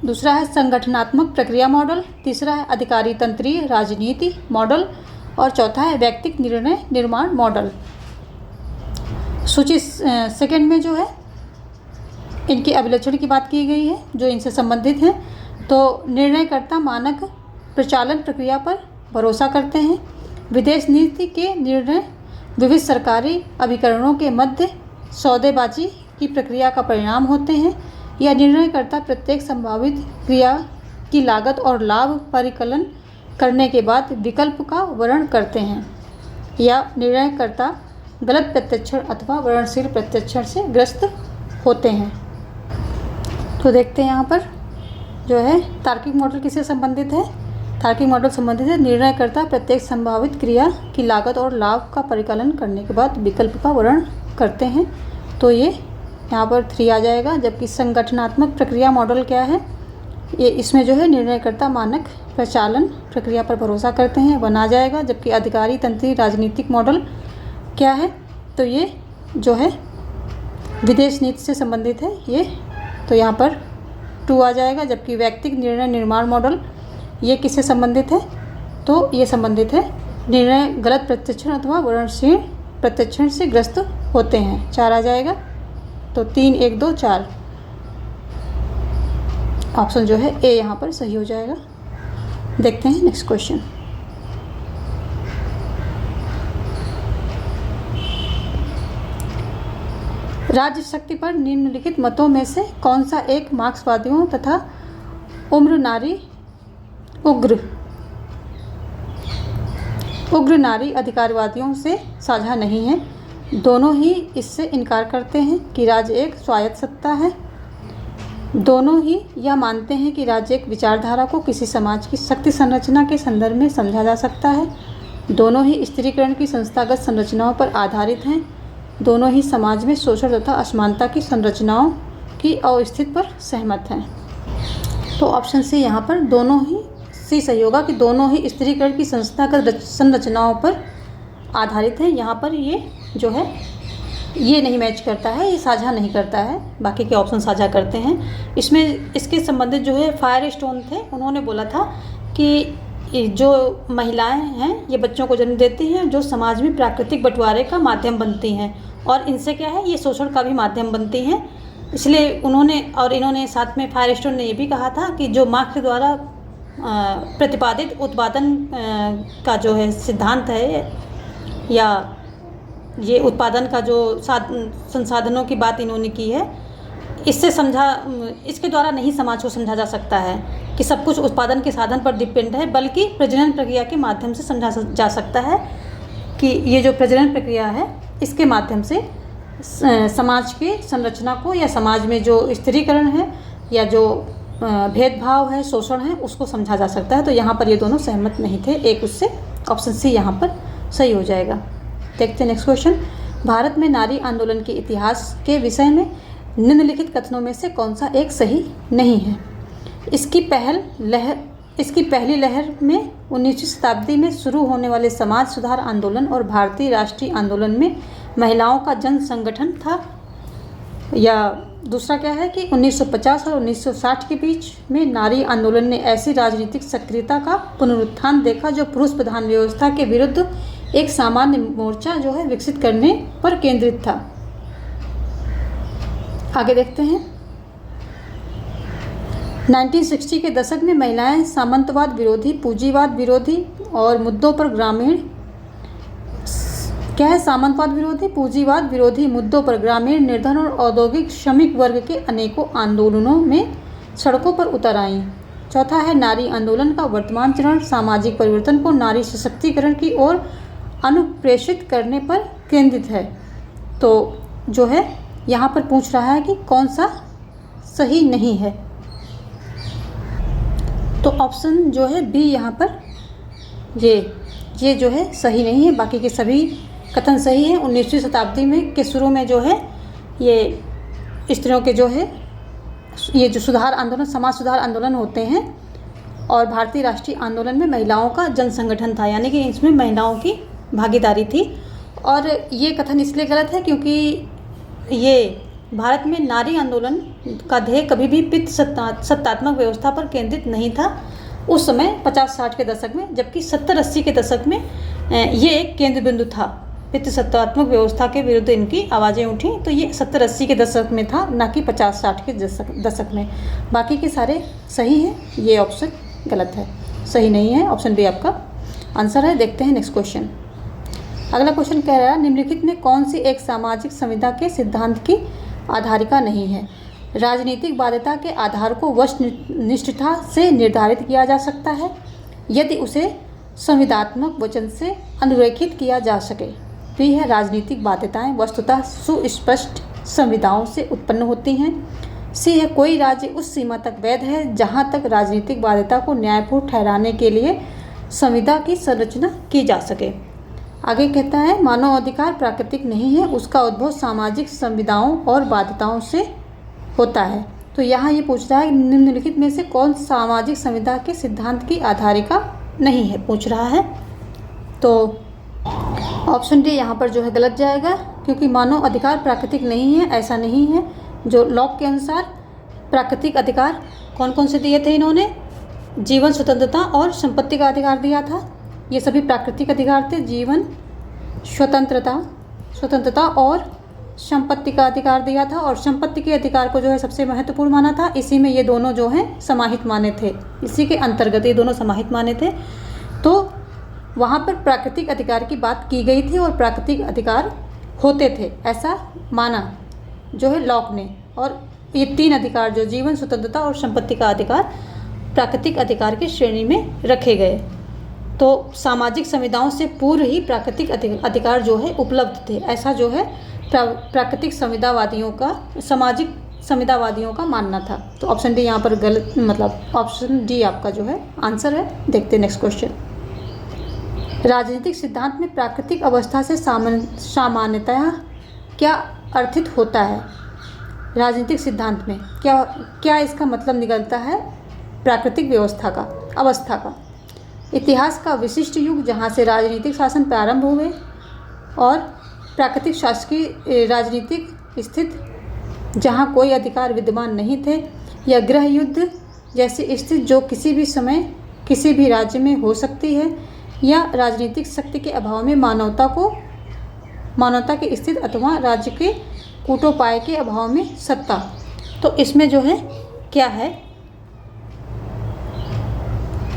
Speaker 1: दूसरा है संगठनात्मक प्रक्रिया मॉडल, तीसरा है अधिकारी तंत्रीय राजनीति मॉडल और चौथा है व्यक्तिक निर्णय निर्माण मॉडल। सूची सेकंड में जो है इनके अभिलक्षण की बात की गई है जो इनसे संबंधित हैं। तो निर्णयकर्ता मानक प्रचालन प्रक्रिया पर भरोसा करते हैं। विदेश नीति के निर्णय विविध सरकारी अभिकरणों के मध्य सौदेबाजी की प्रक्रिया का परिणाम होते हैं। यह निर्णयकर्ता प्रत्येक संभावित क्रिया की लागत और लाभ परिकलन करने के बाद विकल्प का वर्णन करते हैं। या निर्णयकर्ता गलत प्रत्यक्षण अथवा वर्णनशील प्रत्यक्षण से ग्रस्त होते हैं। तो देखते हैं यहाँ पर जो है तार्किक मॉडल किससे संबंधित है? तार्किक मॉडल संबंधित है निर्णयकर्ता प्रत्येक संभावित क्रिया की लागत और लाभ का परिकलन करने के बाद विकल्प का वर्णन करते हैं। तो ये यहाँ पर 3 आ जाएगा। जबकि संगठनात्मक प्रक्रिया मॉडल क्या है? ये इसमें जो है निर्णयकर्ता मानक प्रचालन प्रक्रिया पर भरोसा करते हैं, 1 आ जाएगा। जबकि अधिकारी तंत्रीय राजनीतिक मॉडल क्या है? तो ये जो है विदेश नीति से संबंधित है ये, तो यहाँ पर 2 आ जाएगा। जबकि व्यक्तिक निर्णय निर्माण मॉडल ये किससे संबंधित है? तो ये संबंधित है निर्णय गलत प्रत्यक्षण अथवा वर्णहीन प्रत्यक्षण से ग्रस्त होते हैं। 4 आ जाएगा, तो 3, 1, 2, 4 ऑप्शन जो है ए यहाँ पर सही हो जाएगा। देखते हैं नेक्स्ट क्वेश्चन। राज्य शक्ति पर निम्नलिखित मतों में से कौन सा एक मार्क्सवादियों तथा उग्र नारी अधिकारवादियों से साझा नहीं है? दोनों ही इससे इनकार करते हैं कि राज्य एक स्वायत्त सत्ता है। दोनों ही यह मानते हैं कि राज्य एक विचारधारा को किसी समाज की शक्ति संरचना के संदर्भ में समझा जा सकता है। दोनों ही स्त्रीकरण की संस्थागत संरचनाओं पर आधारित हैं। दोनों ही समाज में शोषण तथा असमानता की संरचनाओं की अवस्थिति पर सहमत हैं। तो ऑप्शन सी यहाँ पर दोनों ही सी सही होगा कि दोनों ही स्त्रीकरण की संस्थागत संरचनाओं पर आधारित हैं। यहाँ पर ये जो है ये नहीं मैच करता है, ये साझा नहीं करता है, बाकी के ऑप्शन साझा करते हैं। इसमें इसके संबंधित जो है फायरस्टोन थे, उन्होंने बोला था कि जो महिलाएं हैं ये बच्चों को जन्म देती हैं जो समाज में प्राकृतिक बंटवारे का माध्यम बनती हैं, और इनसे क्या है ये शोषण का भी माध्यम बनती हैं। इसलिए इन्होंने साथ में फायरस्टोन ने ये भी कहा था कि जो मार्क्स के द्वारा प्रतिपादित उत्पादन का जो है सिद्धांत है, या ये उत्पादन का जो संसाधनों की बात इन्होंने की है, इसके द्वारा नहीं समाज को समझा जा सकता है कि सब कुछ उत्पादन के साधन पर डिपेंड है, बल्कि प्रजनन प्रक्रिया के माध्यम से समझा जा सकता है कि ये जो प्रजनन प्रक्रिया है इसके माध्यम से समाज के संरचना को, या समाज में जो स्त्रीकरण है या जो भेदभाव है, शोषण है, उसको समझा जा सकता है। तो यहाँ पर ये दोनों सहमत नहीं थे, एक उससे ऑप्शन सी यहाँ पर सही हो जाएगा। देखते हैं नेक्स्ट क्वेश्चन। भारत में नारी आंदोलन के इतिहास के विषय में निम्नलिखित कथनों में से कौन सा एक सही नहीं है? इसकी पहली लहर में 19वीं शताब्दी में शुरू होने वाले समाज सुधार आंदोलन और भारतीय राष्ट्रीय आंदोलन में महिलाओं का जन संगठन था। या दूसरा क्या है कि 1950 और 1960 के बीच में नारी आंदोलन ने ऐसी राजनीतिक सक्रियता का पुनरुत्थान देखा जो पुरुष प्रधान व्यवस्था के विरुद्ध एक सामान्य मोर्चा जो है विकसित करने पर केंद्रित था। आगे देखते हैं। 1960 के दशक में महिलाएं सामंतवाद विरोधी, पूंजीवाद विरोधी और मुद्दों पर पूंजीवाद विरोधी मुद्दों पर ग्रामीण, निर्धन और औद्योगिक श्रमिक वर्ग के अनेकों आंदोलनों में सड़कों पर उतर आईं। चौथा है नारी आंदोलन का वर्तमान चरण सामाजिक परिवर्तन को नारी सशक्तिकरण की ओर अनुप्रेषित करने पर केंद्रित है। तो जो है यहाँ पर पूछ रहा है कि कौन सा सही नहीं है, तो ऑप्शन जो है बी यहाँ पर ये जो है सही नहीं है, बाकी के सभी कथन सही है। 19वीं शताब्दी में के शुरू में जो है ये स्त्रियों के जो है ये जो सुधार आंदोलन, समाज सुधार आंदोलन होते हैं, और भारतीय राष्ट्रीय आंदोलन में महिलाओं का जन संगठन था, यानी कि इसमें महिलाओं की भागीदारी थी। और ये कथन इसलिए गलत है क्योंकि ये भारत में नारी आंदोलन का ध्येय कभी भी पितृ सत्तात्मक व्यवस्था पर केंद्रित नहीं था उस समय 50-60 के दशक में, जबकि 70-80 के दशक में ये एक केंद्र बिंदु था। पितृ सत्तात्मक व्यवस्था के विरुद्ध इनकी आवाज़ें उठी, तो ये 70-80 के दशक में था, ना कि 50-60 के दशक में। बाकी के सारे सही हैं, ये ऑप्शन गलत है, सही नहीं है। ऑप्शन बी आपका आंसर है। देखते हैं नेक्स्ट क्वेश्चन। अगला क्वेश्चन कह रहा है निम्नलिखित में कौन सी एक सामाजिक संविदा के सिद्धांत की आधारिका नहीं है? राजनीतिक बाध्यता के आधार को वस्तुनिष्ठता से निर्धारित किया जा सकता है यदि उसे संविदात्मक वचन से अनुरेखित किया जा सके। तो यह राजनीतिक बाध्यताएं वस्तुतः सुस्पष्ट संविदाओं से उत्पन्न होती हैं। सी है कोई राज्य उस सीमा तक वैध है जहां तक राजनीतिक बाध्यता को न्यायपूर्ण ठहराने के लिए संविदा की संरचना की जा सके। आगे कहता है मानव अधिकार प्राकृतिक नहीं है, उसका उद्भव सामाजिक संविदाओं और बाध्यताओं से होता है। तो यहाँ ये पूछ रहा है निम्नलिखित में से कौन सामाजिक संविदा के सिद्धांत की आधारिका नहीं है, पूछ रहा है। तो ऑप्शन डी यहाँ पर जो है गलत जाएगा, क्योंकि मानव अधिकार प्राकृतिक नहीं है, ऐसा नहीं है। जो लॉक के अनुसार प्राकृतिक अधिकार कौन कौन से दिए थे इन्होंने? जीवन स्वतंत्रता और संपत्ति का अधिकार दिया था। ये सभी प्राकृतिक अधिकार थे। जीवन, स्वतंत्रता और संपत्ति का अधिकार दिया था, और संपत्ति के अधिकार को जो है सबसे महत्वपूर्ण माना था। इसी में ये दोनों जो हैं समाहित माने थे, इसी के अंतर्गत ये दोनों समाहित माने थे। तो वहाँ पर प्राकृतिक अधिकार की बात की गई थी और प्राकृतिक अधिकार होते थे, ऐसा माना जो है लॉक ने। और ये 3 अधिकार जो जीवन, स्वतंत्रता और संपत्ति का अधिकार प्राकृतिक अधिकार की श्रेणी में रखे गए। तो सामाजिक संविदाओं से पूर्व ही प्राकृतिक अधिकार जो है उपलब्ध थे, ऐसा जो है प्राकृतिक संविदावादियों का, सामाजिक संविदावादियों का मानना था। तो ऑप्शन डी यहाँ पर गलत, मतलब ऑप्शन डी आपका जो है आंसर है। देखते हैं नेक्स्ट क्वेश्चन। राजनीतिक सिद्धांत में प्राकृतिक अवस्था से सामान्यतः क्या अर्थित होता है? राजनीतिक सिद्धांत में क्या इसका मतलब निकलता है? प्राकृतिक अवस्था का इतिहास का विशिष्ट युग जहाँ से राजनीतिक शासन प्रारंभ हुए, और प्राकृतिक शासकीय राजनीतिक स्थिति जहाँ कोई अधिकार विद्यमान नहीं थे, या गृह युद्ध जैसी स्थिति जो किसी भी समय किसी भी राज्य में हो सकती है, या राजनीतिक शक्ति के अभाव में मानवता की स्थिति अथवा राज्य के कूटोपाय के अभाव में सत्ता। तो इसमें जो है क्या है,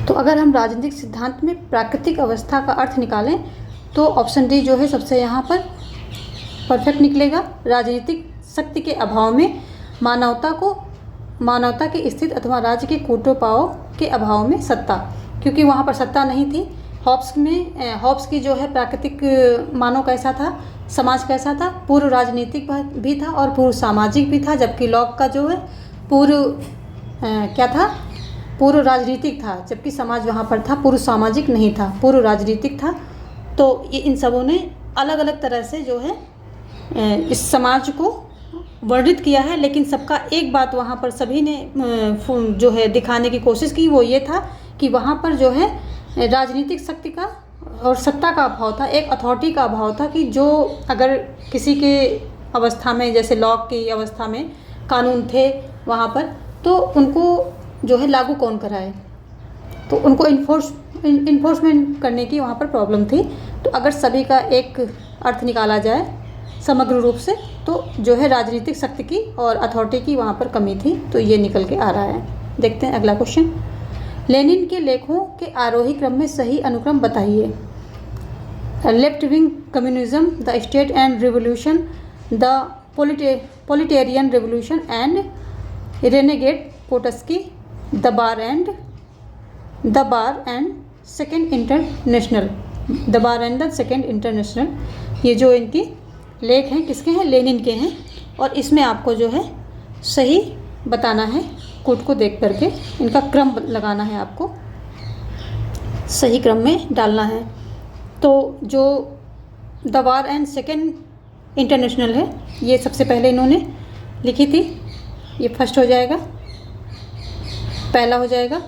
Speaker 1: तो अगर हम राजनीतिक सिद्धांत में प्राकृतिक अवस्था का अर्थ निकालें तो ऑप्शन डी जो है सबसे यहाँ पर परफेक्ट निकलेगा। राजनीतिक शक्ति के अभाव में मानवता की स्थिति अथवा राज्य के कूटोपायों के अभाव में सत्ता, क्योंकि वहाँ पर सत्ता नहीं थी। हॉब्स की जो है प्राकृतिक मानव कैसा था, समाज कैसा था, पूर्व राजनीतिक भी था और पूर्व सामाजिक भी था, जबकि लॉक का जो है पूर्व राजनीतिक था, जबकि समाज वहाँ पर था पूर्व सामाजिक नहीं था, पूर्व राजनीतिक था। तो ये इन सबों ने अलग अलग तरह से जो है इस समाज को वर्णित किया है, लेकिन सबका एक बात वहाँ पर सभी ने जो है दिखाने की कोशिश की, वो ये था कि वहाँ पर जो है राजनीतिक शक्ति का और सत्ता का अभाव था, एक अथॉरिटी का अभाव था, कि जो अगर किसी के अवस्था में, जैसे लॉक की अवस्था में कानून थे वहाँ पर, तो उनको जो है लागू कौन कराए, तो उनको इन्फोर्समेंट करने की वहाँ पर प्रॉब्लम थी। तो अगर सभी का एक अर्थ निकाला जाए समग्र रूप से, तो जो है राजनीतिक शक्ति की और अथॉरिटी की वहाँ पर कमी थी, तो ये निकल के आ रहा है। देखते हैं अगला क्वेश्चन। लेनिन के लेखों के आरोही क्रम में सही अनुक्रम बताइए। Left wing communism, the state and revolution, the proletarian revolution and renegade Kautsky, the war and second international. ये जो इनकी लेख हैं किसके हैं? लेनिन के हैं। और इसमें आपको जो है सही बताना है, कोट को देख करके इनका क्रम लगाना है, आपको सही क्रम में डालना है। तो जो the war and second international है, ये सबसे पहले इन्होंने लिखी थी, ये फर्स्ट हो जाएगा, पहला हो जाएगा।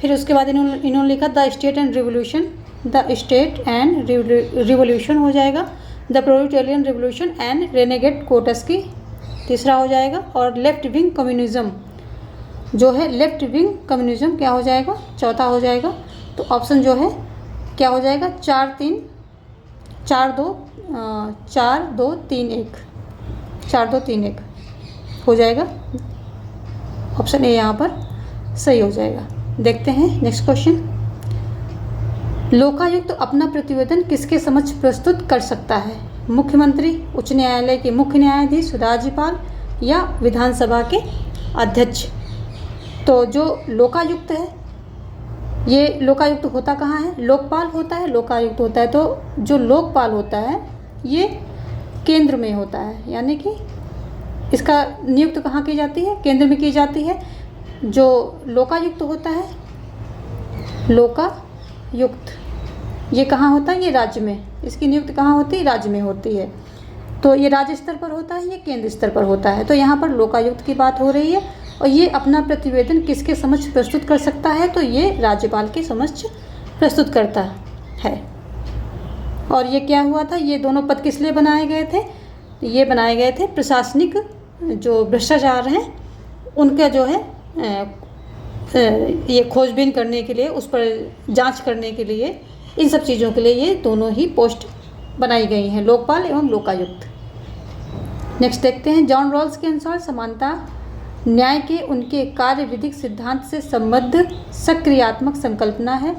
Speaker 1: फिर उसके बाद इन्होंने लिखा द स्टेट एंड रिवोल्यूशन हो जाएगा, the proletarian revolution and renegade Kautsky तीसरा हो जाएगा, और लेफ्ट विंग कम्युनिज्म जो है, लेफ्ट विंग कम्युनिज्म क्या हो जाएगा? चौथा हो जाएगा। तो ऑप्शन जो है क्या हो जाएगा? 4 2 3 1 हो जाएगा। ऑप्शन ए यहाँ पर सही हो जाएगा। देखते हैं नेक्स्ट क्वेश्चन। लोकायुक्त अपना प्रतिवेदन किसके समक्ष प्रस्तुत कर सकता है? मुख्यमंत्री, उच्च न्यायालय के मुख्य न्यायाधीश, राज्यपाल या विधानसभा के अध्यक्ष। तो जो लोकायुक्त है, ये लोकायुक्त होता कहाँ है? लोकपाल होता है, लोकायुक्त होता है। तो जो लोकपाल होता है ये केंद्र में होता है, यानी कि इसका नियुक्त कहाँ की जाती है? केंद्र में की जाती है। जो लोकायुक्त होता है, लोकायुक्त ये कहाँ होता है? ये राज्य में। इसकी नियुक्ति कहाँ होती है? राज्य में होती है। तो ये राज्य स्तर पर होता है, ये केंद्र स्तर पर होता है। तो यहाँ पर लोकायुक्त की बात हो रही है। और ये अपना प्रतिवेदन किसके समक्ष प्रस्तुत कर सकता है? तो ये राज्यपाल के समक्ष प्रस्तुत करता है। और ये क्या हुआ था? ये दोनों पद किस लिए बनाए गए थे? ये बनाए गए थे प्रशासनिक जो भ्रष्टाचार हैं उनका जो है ये खोजबीन करने के लिए, उस पर जांच करने के लिए इन सब चीज़ों के लिए ये दोनों ही पोस्ट बनाई गई हैं, लोकपाल एवं लोकायुक्त। नेक्स्ट देखते हैं, जॉन रॉल्स के अनुसार समानता न्याय के उनके कार्य विधिक सिद्धांत से संबद्ध सक्रियात्मक संकल्पना है।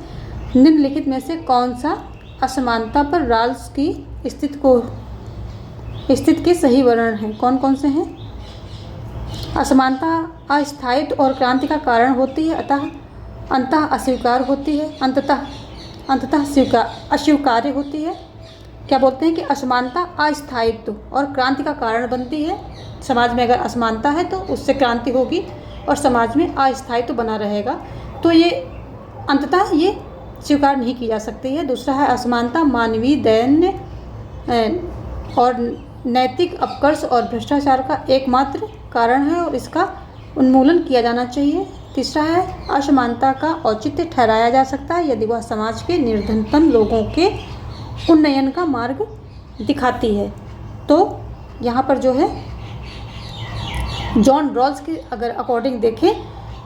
Speaker 1: निम्नलिखित में से कौन सा असमानता पर रॉल्स की स्थिति के सही वर्णन है? कौन कौन से हैं? असमानता अस्थायित्व और क्रांति का कारण होती है, अंततः अस्वीकार होती है, अंततः अस्वीकार्य होती है। क्या बोलते हैं कि असमानता अस्थायित्व और क्रांति का कारण बनती है। समाज में अगर असमानता है तो उससे क्रांति होगी और समाज में अस्थायित्व बना रहेगा, तो ये अंततः ये स्वीकार नहीं की जा सकती है। दूसरा है, असमानता मानवीय दैन्य और नैतिक अपकर्ष और भ्रष्टाचार का एकमात्र कारण है और इसका उन्मूलन किया जाना चाहिए। तीसरा है, असमानता का औचित्य ठहराया जा सकता है यदि वह समाज के निर्धनतम लोगों के उन्नयन का मार्ग दिखाती है। तो यहाँ पर जो है जॉन रॉल्स के अगर अकॉर्डिंग देखें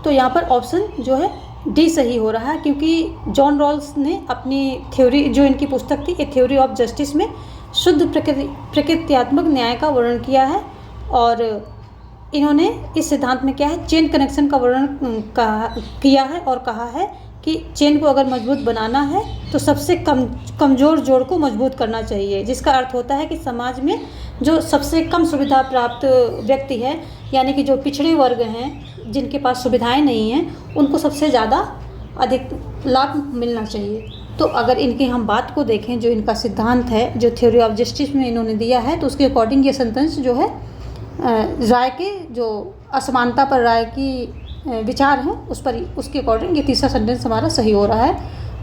Speaker 1: तो यहाँ पर ऑप्शन जो है डी सही हो रहा है, क्योंकि जॉन रॉल्स ने अपनी थ्योरी, जो इनकी पुस्तक थी, ए थ्योरी ऑफ जस्टिस में शुद्ध प्रकृत्यात्मक न्याय का वर्णन किया है और इन्होंने इस सिद्धांत में क्या है, चेन कनेक्शन का वर्णन किया है और कहा है कि चेन को अगर मजबूत बनाना है तो सबसे कमज़ोर जोड़ को मजबूत करना चाहिए, जिसका अर्थ होता है कि समाज में जो सबसे कम सुविधा प्राप्त व्यक्ति है, यानी कि जो पिछड़े वर्ग हैं, जिनके पास सुविधाएं नहीं हैं, उनको सबसे ज़्यादा अधिक लाभ मिलना चाहिए। तो अगर इनकी हम बात को देखें, जो इनका सिद्धांत है, जो थ्योरी ऑफ जस्टिस में इन्होंने दिया है, तो उसके अकॉर्डिंग ये सेंटेंस जो है राय के, जो असमानता पर राय की विचार हैं उस पर, उसके अकॉर्डिंग ये तीसरा सेंटेंस हमारा सही हो रहा है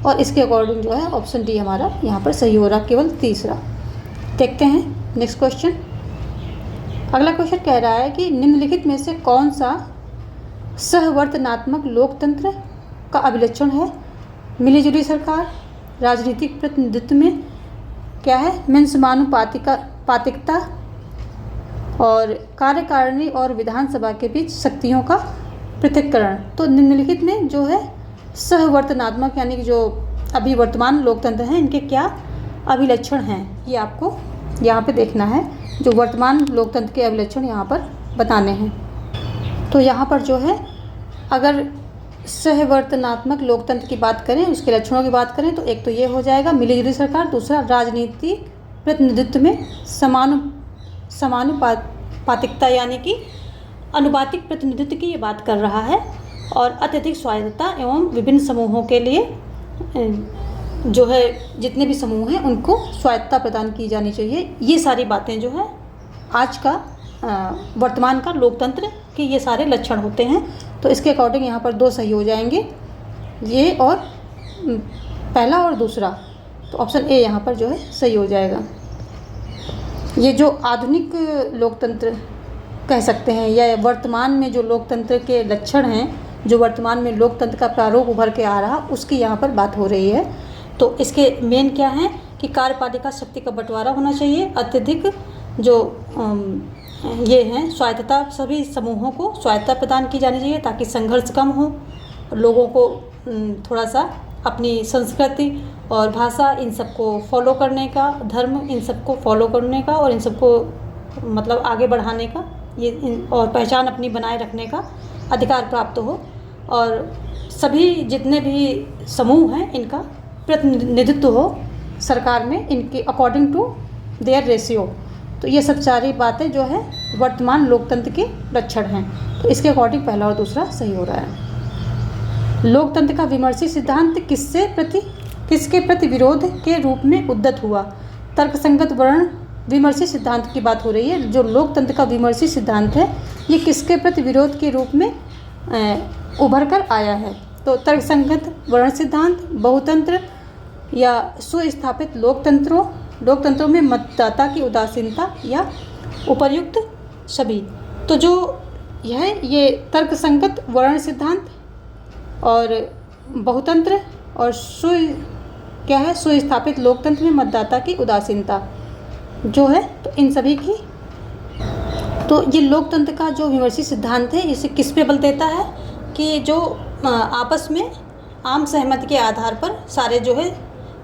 Speaker 1: और इसके अकॉर्डिंग जो है ऑप्शन डी हमारा यहाँ पर सही हो रहा है, केवल तीसरा। देखते हैं नेक्स्ट क्वेश्चन। अगला क्वेश्चन कह रहा है कि निम्नलिखित में से कौन सा सहवर्तनात्मक लोकतंत्र का अभिलक्षण है? मिलीजुली सरकार, राजनीतिक प्रतिनिधित्व में क्या है, में समानुपातिकता और कार्यकारिणी और विधानसभा के बीच शक्तियों का पृथक्करण। तो निम्नलिखित में जो है सहवर्तनात्मक, यानी कि जो अभी वर्तमान लोकतंत्र हैं, इनके क्या अभिलक्षण हैं, ये आपको यहाँ पे देखना है। जो वर्तमान लोकतंत्र के अभिलक्षण यहाँ पर बताने हैं। तो यहाँ पर जो है, अगर सहवर्तनात्मक लोकतंत्र की बात करें, उसके लक्षणों की बात करें, तो एक तो ये हो जाएगा मिलीजुली सरकार, दूसरा राजनीतिक प्रतिनिधित्व में समानुपातिकता, यानी कि अनुपातिक प्रतिनिधित्व की ये बात कर रहा है, और अत्यधिक स्वायत्तता एवं विभिन्न समूहों के लिए जो है, जितने भी समूह हैं उनको स्वायत्तता प्रदान की जानी चाहिए। ये सारी बातें जो है आज का वर्तमान का लोकतंत्र के ये सारे लक्षण होते हैं। तो इसके अकॉर्डिंग यहाँ पर दो सही हो जाएंगे, ये और पहला और दूसरा। तो ऑप्शन ए यहाँ पर जो है सही हो जाएगा। ये जो आधुनिक लोकतंत्र कह सकते हैं, या वर्तमान में जो लोकतंत्र के लक्षण हैं, जो वर्तमान में लोकतंत्र का प्रारूप उभर के आ रहा, उसकी यहाँ पर बात हो रही है। तो इसके मेन क्या है कि कार्यपालिका शक्ति का बंटवारा होना चाहिए, अत्यधिक जो ये हैं स्वायत्तता, सभी समूहों को स्वायत्तता प्रदान की जानी चाहिए ताकि संघर्ष कम हो, लोगों को थोड़ा सा अपनी संस्कृति और भाषा इन सबको फॉलो करने का, धर्म इन सबको फॉलो करने का और इन सबको मतलब आगे बढ़ाने का, ये और पहचान अपनी बनाए रखने का अधिकार प्राप्त हो, और सभी जितने भी समूह हैं इनका प्रतिनिधित्व हो सरकार में, इनके अकॉर्डिंग टू देयर रेशियो। तो ये सब सारी बातें जो है वर्तमान लोकतंत्र के लक्षण हैं। तो इसके अकॉर्डिंग पहला और दूसरा सही हो रहा है। लोकतंत्र का विमर्शी सिद्धांत किसके प्रति विरोध के रूप में उद्यत हुआ? तर्कसंगत वर्ण विमर्शी सिद्धांत की बात हो रही है। जो लोकतंत्र का विमर्शी सिद्धांत है, ये किसके प्रति विरोध के रूप में उभर कर आया है? तो तर्कसंगत वर्ण सिद्धांत, बहुतंत्र या सुस्थापित लोकतंत्रों में मतदाता की उदासीनता या उपर्युक्त सभी। तो जो ये तर्कसंगत वर्ण सिद्धांत और बहुतंत्र और सुस्थापित लोकतंत्र में मतदाता की उदासीनता जो है, तो इन सभी की, तो ये लोकतंत्र का जो विमर्शी सिद्धांत है, इसे किस पे बल देता है कि जो आपस में आम सहमति के आधार पर सारे जो है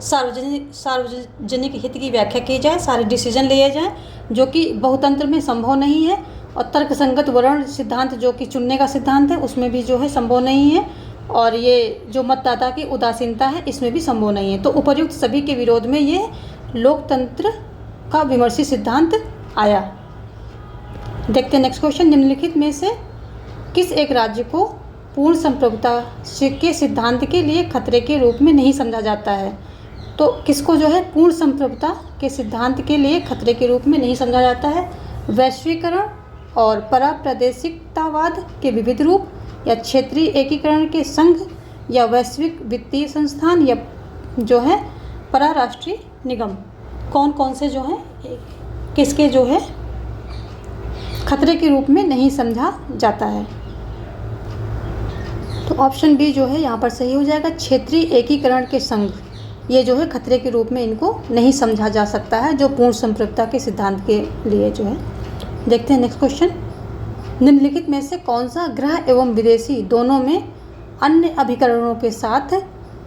Speaker 1: सार्वजनिक हित की व्याख्या की जाए, सारे डिसीजन लिए जाएं, जो कि बहुतंत्र में संभव नहीं है। और तर्कसंगत वर्ण सिद्धांत जो कि चुनने का सिद्धांत है, उसमें भी जो है संभव नहीं है। और ये जो मतदाता की उदासीनता है, इसमें भी संभव नहीं है। तो उपर्युक्त सभी के विरोध में ये लोकतंत्र का विमर्शी सिद्धांत आया। देखते हैं नेक्स्ट क्वेश्चन। निम्नलिखित में से किस एक राज्य को पूर्ण संप्रभुता के सिद्धांत के लिए खतरे के रूप में नहीं समझा जाता है? तो किसको जो है पूर्ण संप्रभुता के सिद्धांत के लिए खतरे के रूप में नहीं समझा जाता है? वैश्वीकरण और पराप्रादेशिकतावाद के विविध रूप, या क्षेत्रीय एकीकरण के संघ, या वैश्विक वित्तीय संस्थान, या जो है पराराष्ट्रीय निगम। कौन कौन से जो है किसके जो है खतरे के रूप में नहीं समझा जाता है? तो ऑप्शन बी जो है यहाँ पर सही हो जाएगा, क्षेत्रीय एकीकरण के संघ। ये जो है खतरे के रूप में इनको नहीं समझा जा सकता है, जो पूर्ण संप्रभुता के सिद्धांत के लिए जो है। देखते हैं नेक्स्ट क्वेश्चन। निम्नलिखित में से कौन सा गृह एवं विदेशी दोनों में अन्य अभिकरणों के साथ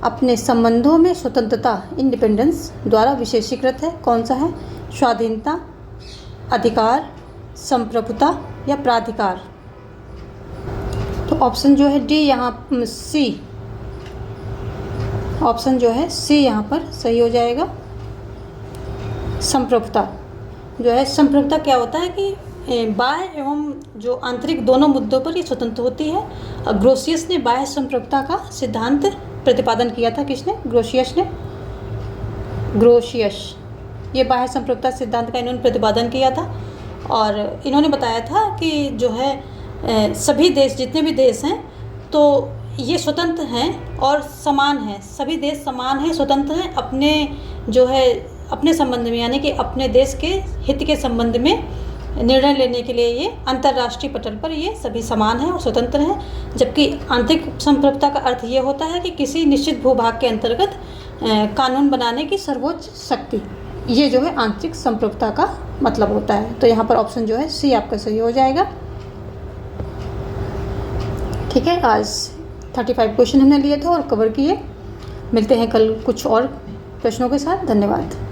Speaker 1: अपने संबंधों में स्वतंत्रता इंडिपेंडेंस द्वारा विशेषीकृत है? कौन सा है? स्वाधीनता, अधिकार, संप्रभुता, या प्राधिकार? तो ऑप्शन जो है डी यहाँ सी, ऑप्शन जो है सी यहाँ पर सही हो जाएगा। संप्रभुता जो है, संप्रभुता क्या होता है कि बाह्य एवं जो आंतरिक दोनों मुद्दों पर ये स्वतंत्र होती है। ग्रोशियस ने बाह्य संप्रभुता का सिद्धांत प्रतिपादन किया था। किसने? ग्रोशियस ने। ग्रोशियस ये बाह्य संप्रभुता सिद्धांत का इन्होंने प्रतिपादन किया था। और इन्होंने बताया था कि जो है सभी देश, जितने भी देश हैं, तो ये स्वतंत्र हैं और समान हैं। सभी देश समान हैं, स्वतंत्र हैं अपने जो है अपने संबंध में, यानी कि अपने देश के हित के संबंध में निर्णय लेने के लिए ये अंतर्राष्ट्रीय पटल पर ये सभी समान हैं और स्वतंत्र हैं। जबकि आंतरिक संप्रभुता का अर्थ ये होता है कि किसी निश्चित भूभाग के अंतर्गत कानून बनाने की सर्वोच्च शक्ति, ये जो है आंतरिक संप्रभुता का मतलब होता है। तो यहाँ पर ऑप्शन जो है सी आपका सही हो जाएगा। ठीक है, आज 35 क्वेश्चन हमने लिए थे और कवर किए। मिलते हैं कल कुछ और प्रश्नों के साथ। धन्यवाद।